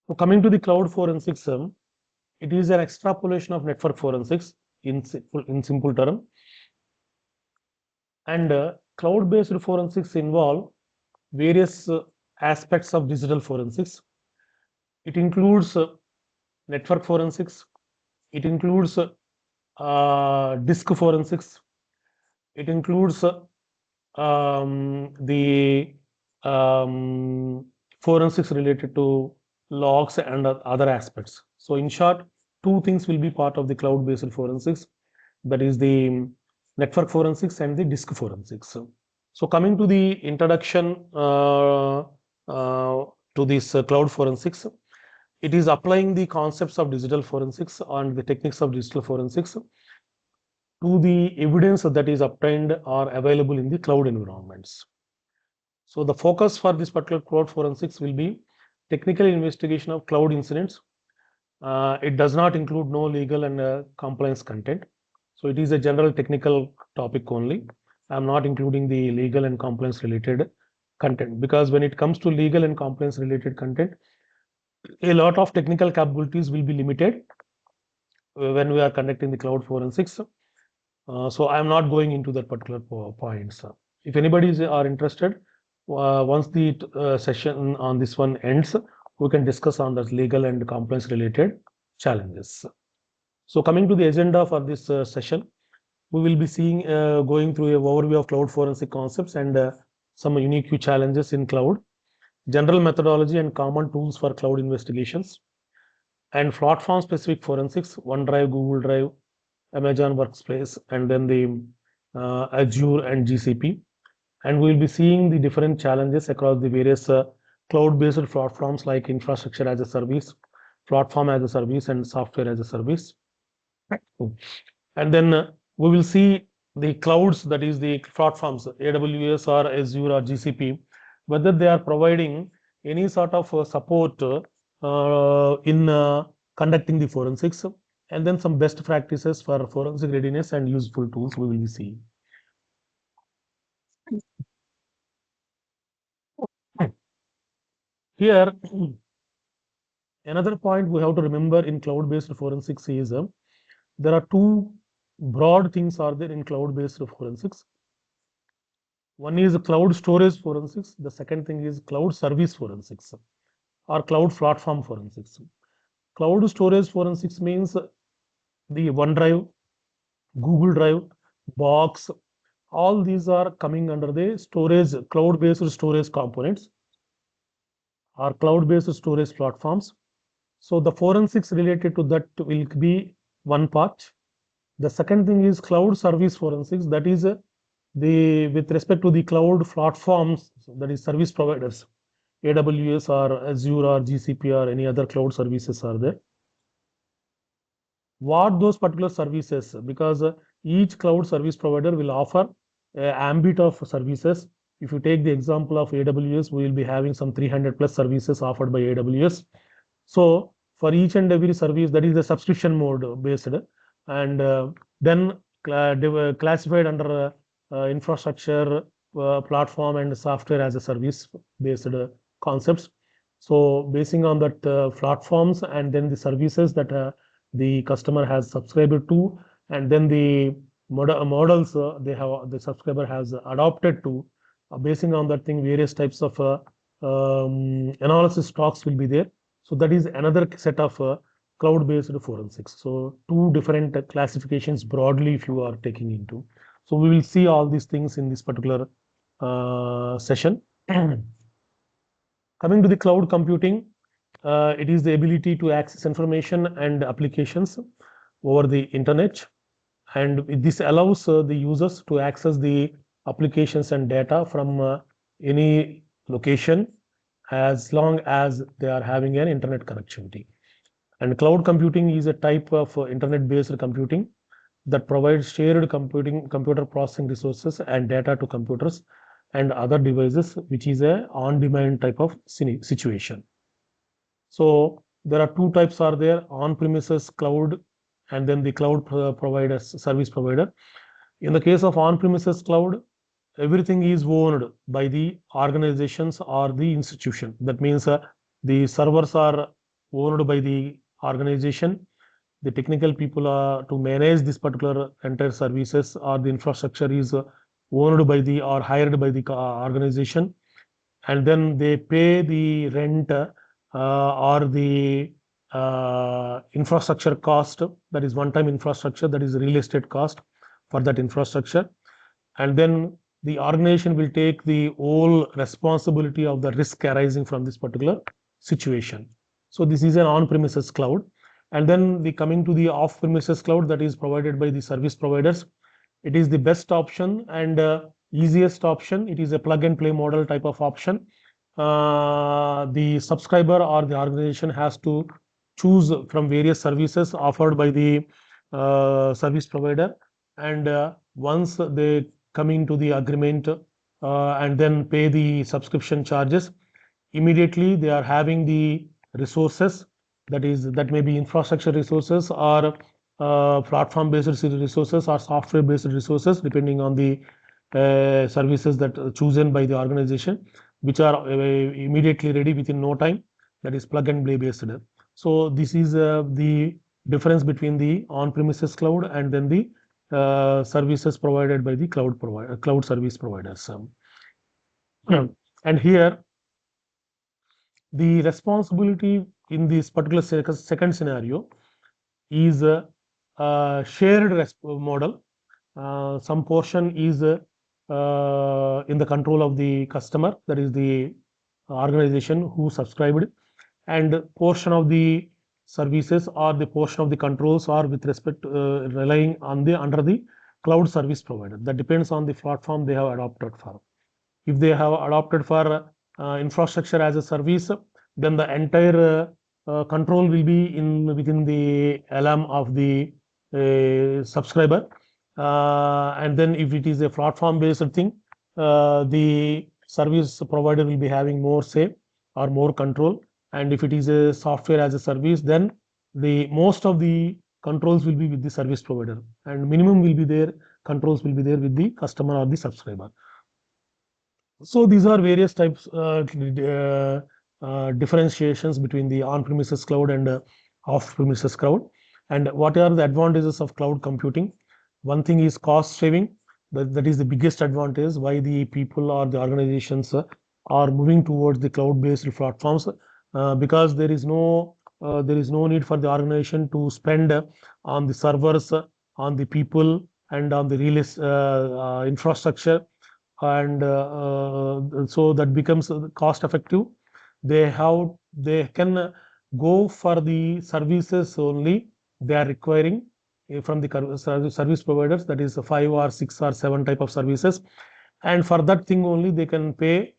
So coming to the cloud forensics, it is an extrapolation of network forensics in simple term. And cloud-based forensics involve various aspects of digital forensics. It includes network forensics. It includes disk forensics. It includes the forensics related to logs and other aspects. So in short, two things will be part of the cloud-based forensics, that is the network forensics and the disk forensics. So coming to the introduction to this cloud forensics, it is applying the concepts of digital forensics and the techniques of digital forensics to the evidence that is obtained or available in the cloud environments. So the focus for this particular cloud forensics will be technical investigation of cloud incidents. It does not include no legal and compliance content. So it is a general technical topic only. I'm not including the legal and compliance related content, because when it comes to legal and compliance related content, a lot of technical capabilities will be limited when we are conducting the cloud forensics. So I'm not going into that particular points. If anybody are interested, once the session on this one ends, we can discuss on the legal and compliance related challenges. So coming to the agenda for this session, we will be seeing going through a overview of cloud forensic concepts and some unique challenges in cloud, general methodology and common tools for cloud investigations, and platform specific forensics, OneDrive, Google Drive, Amazon Workspace, and then the Azure and GCP. And we will be seeing the different challenges across the various cloud-based platforms like infrastructure as a service, platform as a service, and software as a service. And then we will see the clouds, that is the platforms, AWS or Azure or GCP, whether they are providing any sort of support in conducting the forensics, and then some best practices for forensic readiness and useful tools we will be seeing. Here, another point we have to remember in cloud-based forensics is there are two broad things are there in cloud-based forensics. One is cloud storage forensics. The second thing is cloud service forensics or cloud platform forensics. Cloud storage forensics means the OneDrive, Google Drive, Box, all these are coming under the storage, cloud-based storage components or cloud-based storage platforms. So the forensics related to that will be one part. The second thing is cloud service forensics. That is with respect to the cloud platforms, that is service providers, AWS or Azure or GCP or any other cloud services are there. What those particular services, because each cloud service provider will offer ambit of services. If you take the example of AWS, we will be having some 300 plus services offered by AWS. So for each and every service, that is the subscription mode based, and then classified under infrastructure, platform, and software as a service based concepts. So basing on that platforms and then the services that the customer has subscribed to, and then the models the subscriber has adopted to, basing on that thing, various types of analysis talks will be there. So that is another set of cloud-based forensics. So two different classifications broadly if you are taking into. So we will see all these things in this particular session. Coming to the cloud computing, it is the ability to access information and applications over the internet. And this allows the users to access the applications and data from any location as long as they are having an internet connectivity. And cloud computing is a type of internet-based computing that provides shared computer processing resources and data to computers and other devices, which is a on-demand type of situation. So there are two types are there: on-premises cloud and then the cloud provider, service provider. In the case of on-premises cloud, everything is owned by the organizations or the institution. That means the servers are owned by the organization. The technical people are to manage this particular entire services, or the infrastructure is owned by the or hired by the organization, and then they pay the rent or the infrastructure cost, that is one-time infrastructure, that is real estate cost for that infrastructure, and then the organization will take the whole responsibility of the risk arising from this particular situation. So this is an on-premises cloud. And then the coming to the off-premises cloud, that is provided by the service providers. It is the best option and easiest option. It is a plug and play model type of option. The subscriber or the organization has to choose from various services offered by the service provider, and once they come into the agreement and then pay the subscription charges, immediately they are having the resources, that may be infrastructure resources or platform based resources or software based resources, depending on the services that are chosen by the organization, which are immediately ready within no time. that is plug and play based. So this is the difference between the on-premises cloud and then the services provided by the cloud service providers. And here the responsibility in this particular second scenario is a shared model. Some portion is in the control of the customer, that is the organization who subscribed, and portion of the services or the portion of the controls are with respect relying on the under the cloud service provider. That depends on the platform they have adopted for. If they have adopted for infrastructure as a service, then the entire control will be in within the LM of the subscriber. And then if it is a platform based thing, the service provider will be having more say or more control. And if it is a software as a service, then the most of the controls will be with the service provider, and minimum will be there, controls will be there with the customer or the subscriber. So these are various types differentiations between the on-premises cloud and off-premises cloud. And what are the advantages of cloud computing? One thing is cost saving. That is the biggest advantage why the people or the organizations are moving towards the cloud-based platforms, because there is no need for the organization to spend on the servers, on the people, and on the release infrastructure, and so that becomes cost effective. They can go for the services only they are requiring from the service providers, that is 5 or 6 or 7 type of services, and for that thing only they can pay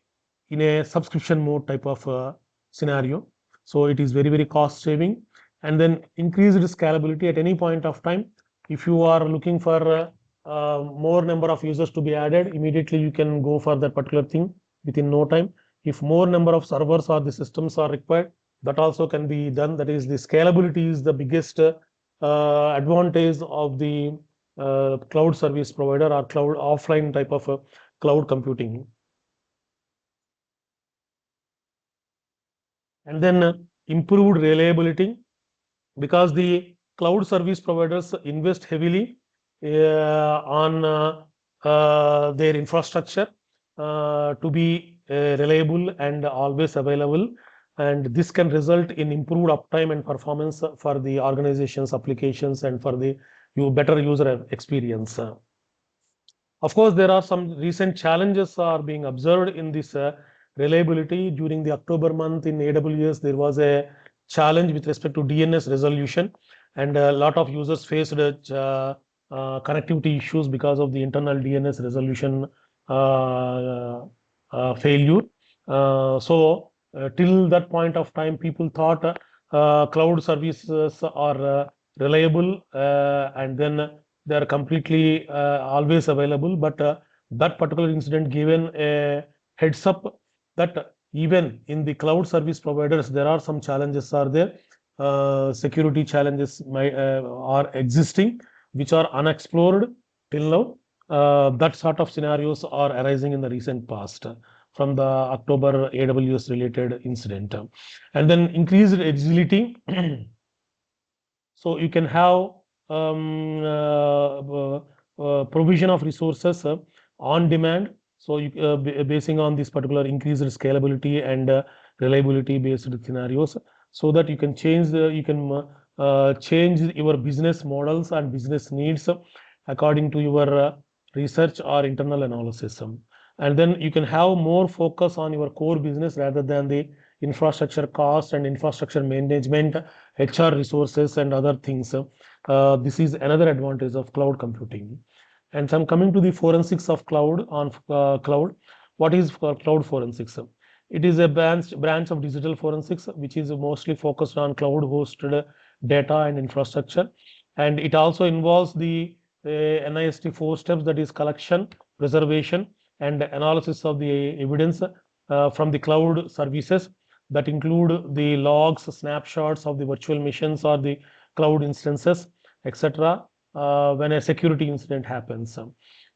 in a subscription mode type of scenario. So it is very cost saving, and then increased scalability at any point of time. If you are looking for more number of users to be added, immediately you can go for that particular thing within no time. If more number of servers or the systems are required, that also can be done. That is, the scalability is the biggest advantage of the cloud service provider or cloud offline type of cloud computing. And then improved reliability, because the cloud service providers invest heavily on their infrastructure to be reliable and always available, and this can result in improved uptime and performance for the organization's applications and for the better user experience. Of course, there are some recent challenges are being observed in this reliability. During the October month in AWS, there was a challenge with respect to DNS resolution, and a lot of users faced connectivity issues because of the internal DNS resolution failure. Till that point of time, people thought cloud services are reliable, and then they are completely always available. But that particular incident given a heads up that even in the cloud service providers, there are some challenges are there. Security challenges are existing, which are unexplored till now. That sort of scenarios are arising in the recent past from the October AWS related incident. And then increased agility. So you can have provision of resources on demand. So basing on this particular increased scalability and reliability based scenarios, so that you can change change your business models and business needs according to your research or internal analysis. And then you can have more focus on your core business rather than the infrastructure cost and infrastructure management, HR resources, and other things. This is another advantage of cloud computing. And so I'm coming to the forensics of cloud on cloud. What is cloud forensics? It is a branch of digital forensics, which is mostly focused on cloud hosted data and infrastructure. And it also involves the NIST 4 steps, that is collection, preservation, and analysis of the evidence from the cloud services, that include the logs, snapshots of the virtual machines or the cloud instances, etc. When a security incident happens.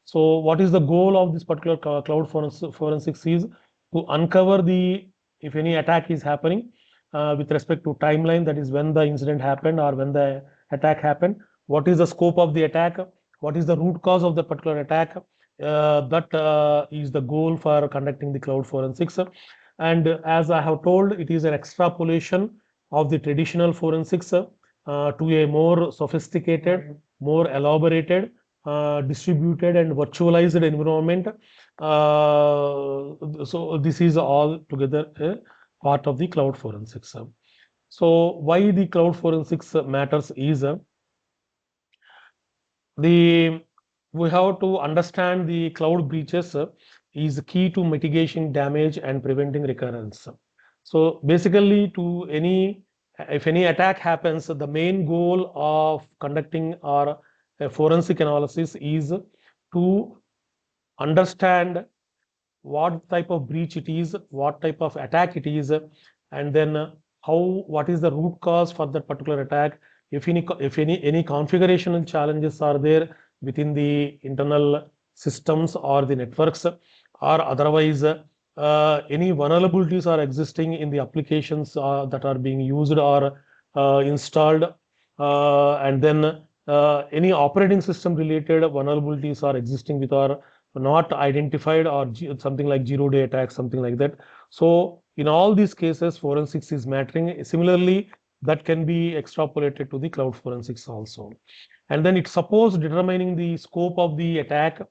So what is the goal of this particular cloud forensics is to uncover if any attack is happening, with respect to timeline, that is when the incident happened or when the attack happened, what is the scope of the attack, what is the root cause of the particular attack. That is the goal for conducting the cloud forensics. And as I have told, it is an extrapolation of the traditional forensics to a more sophisticated, more elaborated, distributed and virtualized environment. So this is all together a part of the cloud forensics. So why the cloud forensics matters is the we have to understand the cloud breaches is key to mitigating damage and preventing recurrence. So basically, to any if any attack happens, the main goal of conducting or a forensic analysis is to understand what type of breach it is, what type of attack it is, and then what is the root cause for that particular attack. If any configurational challenges are there within the internal systems or the networks, or otherwise any vulnerabilities are existing in the applications that are being used or installed, and then any operating system related vulnerabilities are existing with our not identified or something like zero-day attack, something like that. So in all these cases, forensics is mattering. Similarly, that can be extrapolated to the cloud forensics also. And then it supports determining the scope of the attack,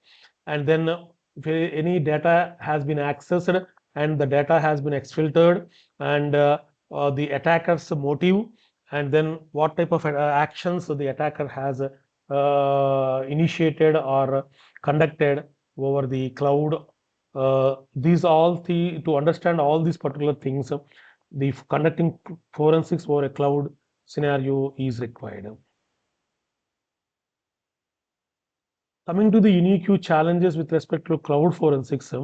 and then if any data has been accessed and the data has been exfiltered, and the attacker's motive, and then what type of actions the attacker has initiated or conducted over the cloud. These all to understand all these particular things, the conducting forensics over a cloud scenario is required. Coming to the unique challenges with respect to cloud forensics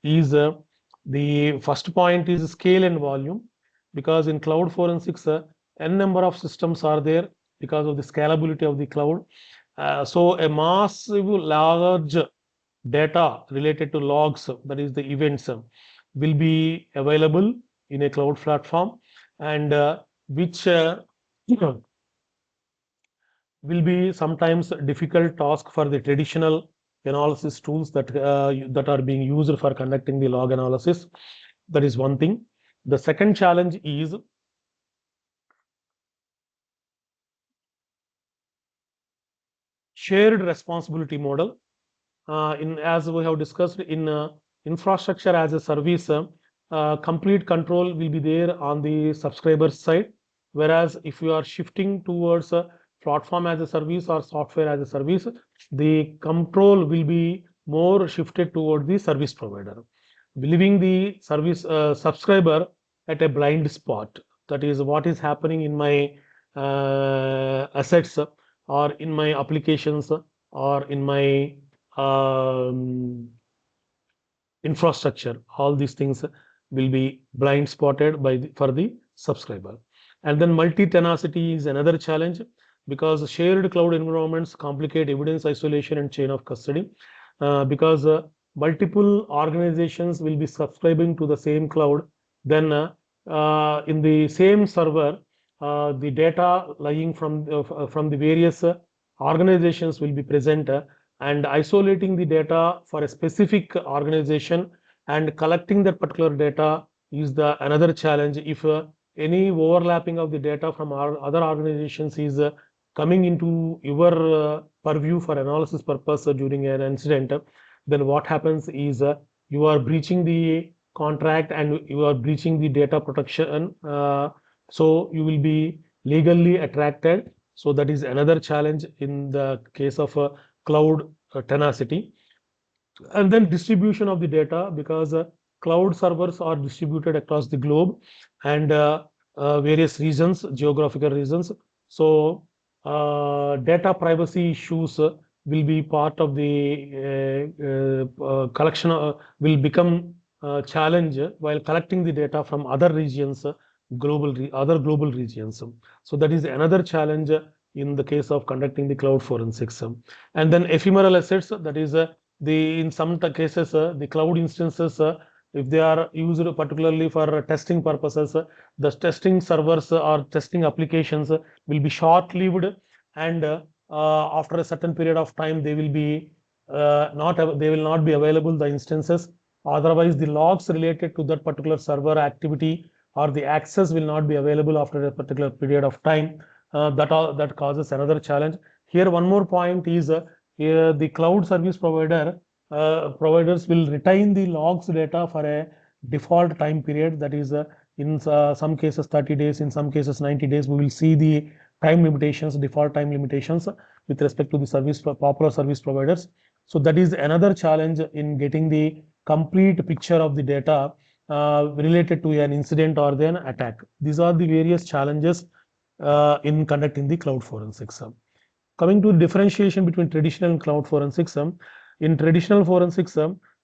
is the first point is scale and volume, because in cloud forensics, n number of systems are there because of the scalability of the cloud. So a massive large data related to logs, that is the events, will be available in a cloud platform, and which will be sometimes difficult task for the traditional analysis tools that are being used for conducting the log analysis. That is one thing. The second challenge is shared responsibility model. As we have discussed in infrastructure as a service, complete control will be there on the subscriber side, whereas if you are shifting towards platform as a service or software as a service, the control will be more shifted toward the service provider, leaving the service subscriber at a blind spot. That is what is happening in my assets or in my applications or in my infrastructure. All these things will be blind spotted for the subscriber. And then multi-tenacity is another challenge, because shared cloud environments complicate evidence isolation and chain of custody, because multiple organizations will be subscribing to the same cloud. Then in the same server, the data lying from the various organizations will be present, and isolating the data for a specific organization and collecting that particular data is the another challenge. If any overlapping of the data from our other organizations is coming into your purview for analysis purpose during an incident, then what happens is you are breaching the contract and you are breaching the data protection, so you will be legally attracted. So that is another challenge in the case of cloud tenacity. And then distribution of the data, because cloud servers are distributed across the globe and various regions, geographical regions. So data privacy issues will be part of the collection, will become challenge while collecting the data from other regions, other global regions. So that is another challenge in the case of conducting the cloud forensics. And then ephemeral assets, that is in some cases the cloud instances if they are used particularly for testing purposes, the testing servers or testing applications will be short-lived, and after a certain period of time, they will be they will not be available, the instances. Otherwise, the logs related to that particular server activity or the access will not be available after a particular period of time. That causes another challenge. Here, one more point is here the cloud service providers will retain the logs data for a default time period. That is, in some cases 30 days, in some cases 90 days. We will see the time limitations, default time limitations with respect to the popular service providers. So that is another challenge in getting the complete picture of the data related to an incident or then attack. These are the various challenges in conducting the cloud forensics. Coming to differentiation between traditional and cloud forensics, in traditional forensics,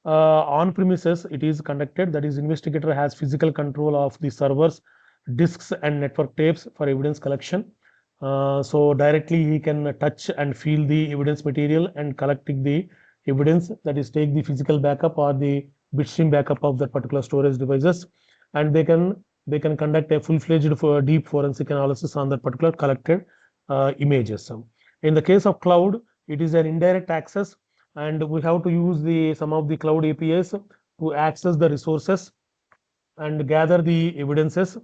on premises it is conducted, that is, investigator has physical control of the servers, disks and network tapes for evidence collection. So directly he can touch and feel the evidence material and collecting the evidence, that is, take the physical backup or the bitstream backup of that particular storage devices, and they can conduct a full-fledged for deep forensic analysis on that particular collected images. In the case of cloud, it is an indirect access, and we have to use some of the cloud APIs to access the resources and gather the evidences,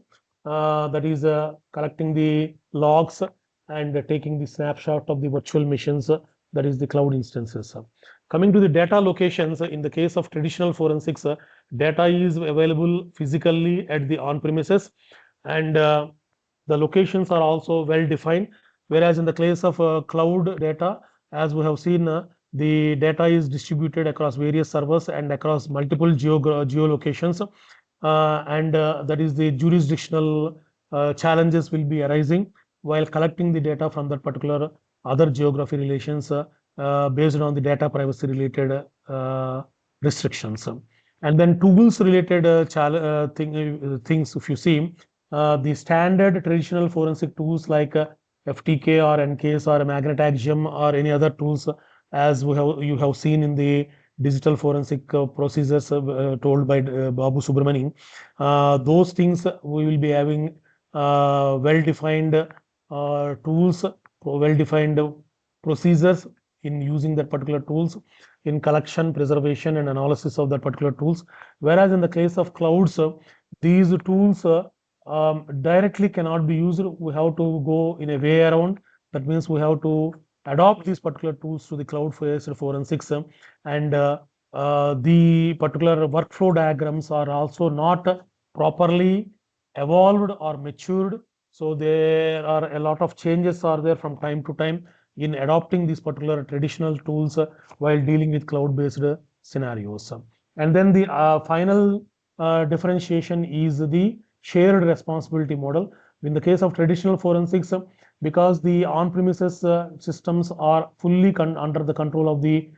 that is, collecting the logs and taking the snapshot of the virtual machines, that is the cloud instances. Coming to the data locations, in the case of traditional forensics, data is available physically at the on-premises, and the locations are also well defined. Whereas in the case of cloud data, as we have seen, the data is distributed across various servers and across multiple geolocations, and that is the jurisdictional challenges will be arising while collecting the data from that particular other geography relations, based on the data privacy related restrictions. And then tools related things, if you see, the standard traditional forensic tools like FTK or NCASE or Magnetaxium or any other tools, as you have seen in the digital forensic procedures told by Babu Subramani. Those things we will be having well-defined tools, well-defined procedures in using that particular tools, in collection, preservation, and analysis of that particular tools. Whereas in the case of clouds, these tools directly cannot be used. We have to go in a way around. That means we have to adopt these particular tools to the cloud-based forensics, and the particular workflow diagrams are also not properly evolved or matured. So there are a lot of changes are there from time to time in adopting these particular traditional tools while dealing with cloud-based scenarios. And then the final differentiation is the shared responsibility model. In the case of traditional forensics, because the on-premises systems are fully under the control of the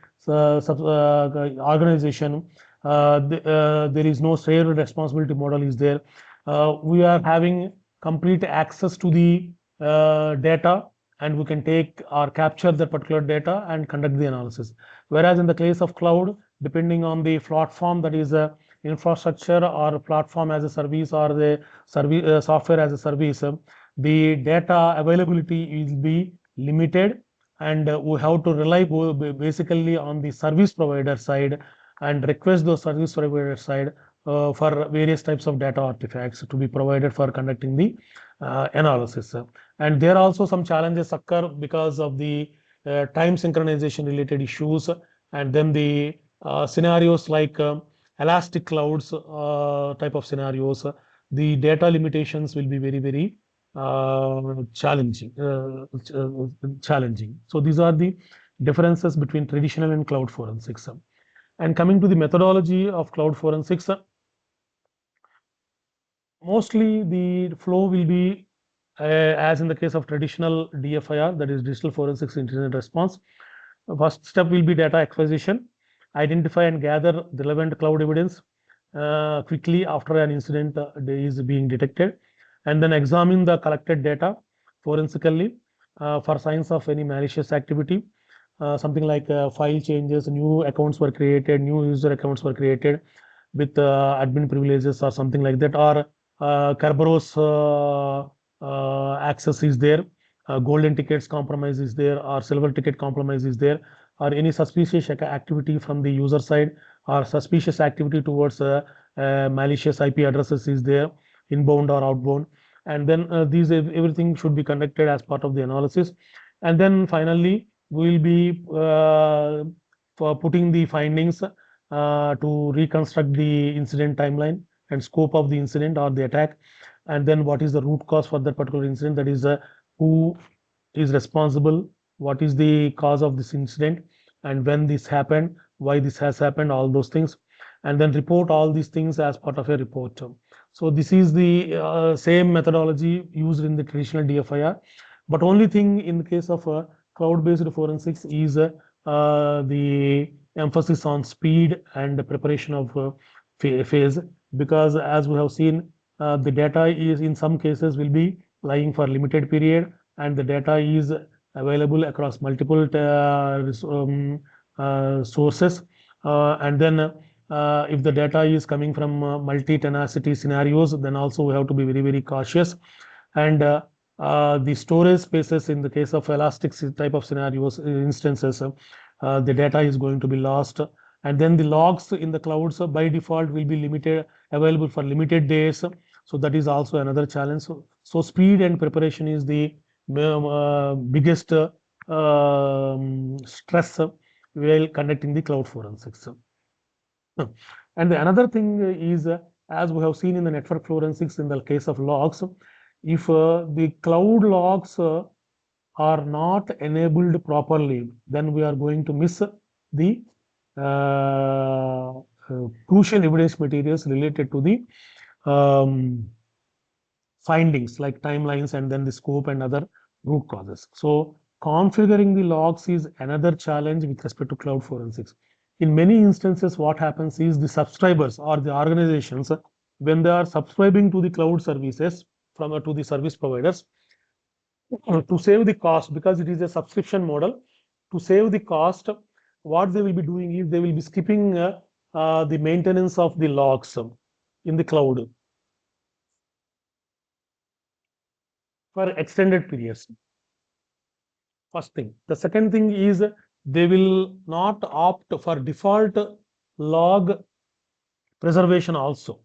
organization, there is no shared responsibility model is there. We are having complete access to the data, and we can take or capture that particular data and conduct the analysis. Whereas in the case of cloud, depending on the platform, that is infrastructure or platform as a service or the service software as a service, the data availability will be limited, and we have to rely basically on the service provider side and request those service provider side for various types of data artifacts to be provided for conducting the analysis. And there are also some challenges occur because of the time synchronization related issues, and then the scenarios like elastic clouds type of scenarios, the data limitations will be very, very challenging. So these are the differences between traditional and cloud forensics. And coming to the methodology of cloud forensics, mostly the flow will be as in the case of traditional DFIR, that is digital forensics incident response. First step will be data acquisition, identify and gather relevant cloud evidence quickly after an incident is being detected, and then examine the collected data forensically for signs of any malicious activity. Something like file changes, new accounts were created, new user accounts were created, with admin privileges or something like that, or Kerberos access is there, golden tickets compromise is there, or silver ticket compromise is there, or any suspicious activity from the user side, or suspicious activity towards malicious IP addresses is there, inbound or outbound. And then these everything should be conducted as part of the analysis. And then finally, we will be for putting the findings to reconstruct the incident timeline and scope of the incident or the attack, and then what is the root cause for that particular incident, that is who is responsible, what is the cause of this incident, and when this happened, why this has happened, all those things, and then report all these things as part of a report. So this is the same methodology used in the traditional DFIR, but only thing in the case of cloud-based forensics is the emphasis on speed and preparation of phase, because as we have seen, the data is in some cases will be lying for limited period, and the data is available across multiple sources, and then if the data is coming from multi-tenacity scenarios, then also we have to be very, very cautious. And the storage spaces in the case of elastic type of scenarios instances, the data is going to be lost, and then the logs in the clouds by default will be limited, available for limited days. So that is also another challenge. So speed and preparation is the biggest stress while conducting the cloud forensics. And the another thing is, as we have seen in the network forensics in the case of logs, if the cloud logs are not enabled properly, then we are going to miss the crucial evidence materials related to the findings like timelines and then the scope and other root causes. So configuring the logs is another challenge with respect to cloud forensics. In many instances, what happens is the subscribers or the organizations, when they are subscribing to the cloud services from to the service providers, to save the cost, because it is a subscription model, to save the cost, what they will be doing is they will be skipping the maintenance of the logs in the cloud for extended periods. First thing. The second thing is they will not opt for default log preservation also.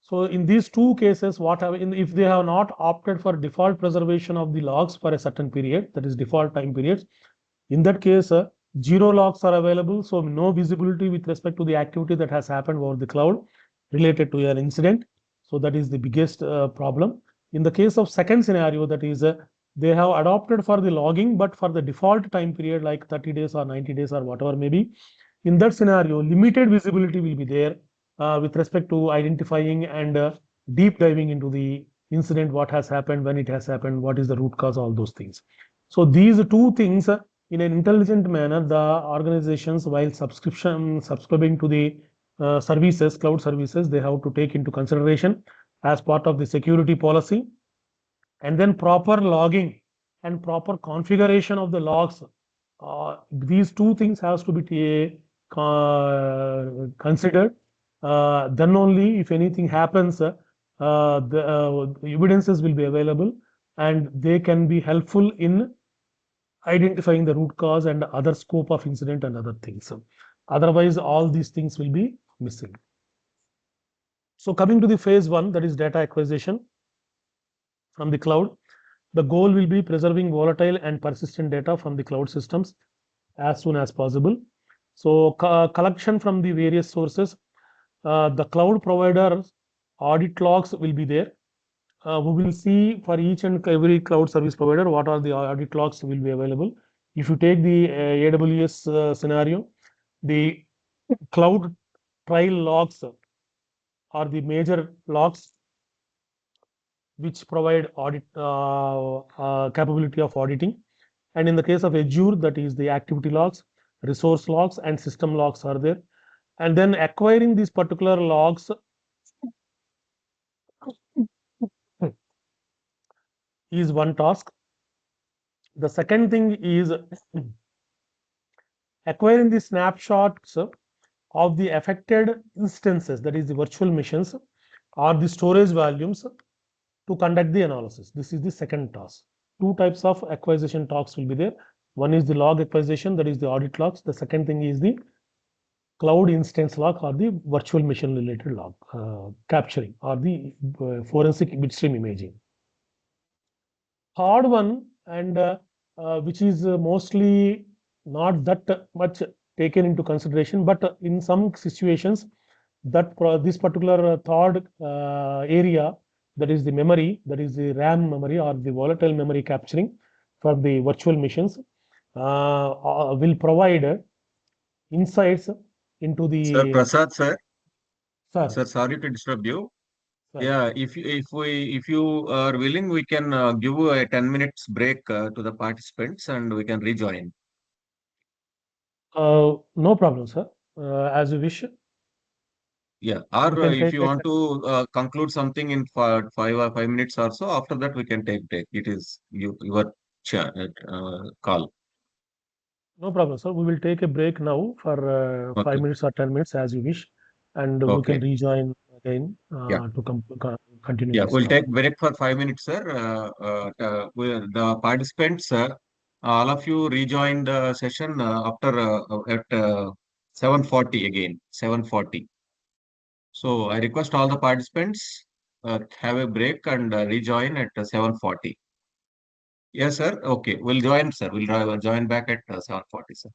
So in these two cases, what have, if they have not opted for default preservation of the logs for a certain period, that is default time periods, in that case, zero logs are available, so no visibility with respect to the activity that has happened over the cloud related to an incident. So that is the biggest problem. In the case of second scenario, that is they have adopted for the logging, but for the default time period like 30 days or 90 days or whatever maybe, in that scenario, limited visibility will be there with respect to identifying and deep diving into the incident, what has happened, when it has happened, what is the root cause, all those things. So these two things, in an intelligent manner, the organizations, while subscribing to the services, cloud services, they have to take into consideration as part of the security policy, and then proper logging and proper configuration of the logs. These two things has to be considered. Then only if anything happens, the evidences will be available and they can be helpful in identifying the root cause and other scope of incident and other things. Otherwise, all these things will be missing. So coming to the phase one, that is data acquisition from the cloud. The goal will be preserving volatile and persistent data from the cloud systems as soon as possible. So collection from the various sources. The cloud provider audit logs will be there. We will see for each and every cloud service provider what are the audit logs will be available. If you take the AWS scenario, the cloud trial logs are the major logs which provide audit capability of auditing. And in the case of Azure, that is the activity logs, resource logs, and system logs are there. And then acquiring these particular logs is one task. The second thing is acquiring the snapshots of the affected instances, that is the virtual machines, or the storage volumes to conduct the analysis. This is the second task. Two types of acquisition tasks will be there. One is the log acquisition, that is the audit logs. The second thing is the cloud instance log or the virtual machine related log capturing or the forensic bitstream imaging. Third one, and which is mostly not that much taken into consideration, but in some situations that this particular third area, that is the memory, that is the RAM memory or the volatile memory capturing for the virtual machines, will provide insights into Sir the Prasad, sir. sir, Sir, sorry to disturb you. sir. Yeah, if you are willing, we can give a 10 minutes break to the participants and we can rejoin. No problem, sir. As you wish, Yeah, we or can if take you it. want to conclude something in 5 minutes or so, after that we can take break. It is your call. No problem, sir. We will take a break now for Okay. 5 minutes or 10 minutes as you wish, and we can Okay. rejoin again Yeah. to continue Yeah, this we'll call. take break for 5 minutes, sir. The participants, sir, all of you rejoin the session after at 7:40 again, 7:40. So I request all the participants have a break and rejoin at 7:40. Yes, sir. Okay, we'll join, sir. We'll join back at 7:40, sir.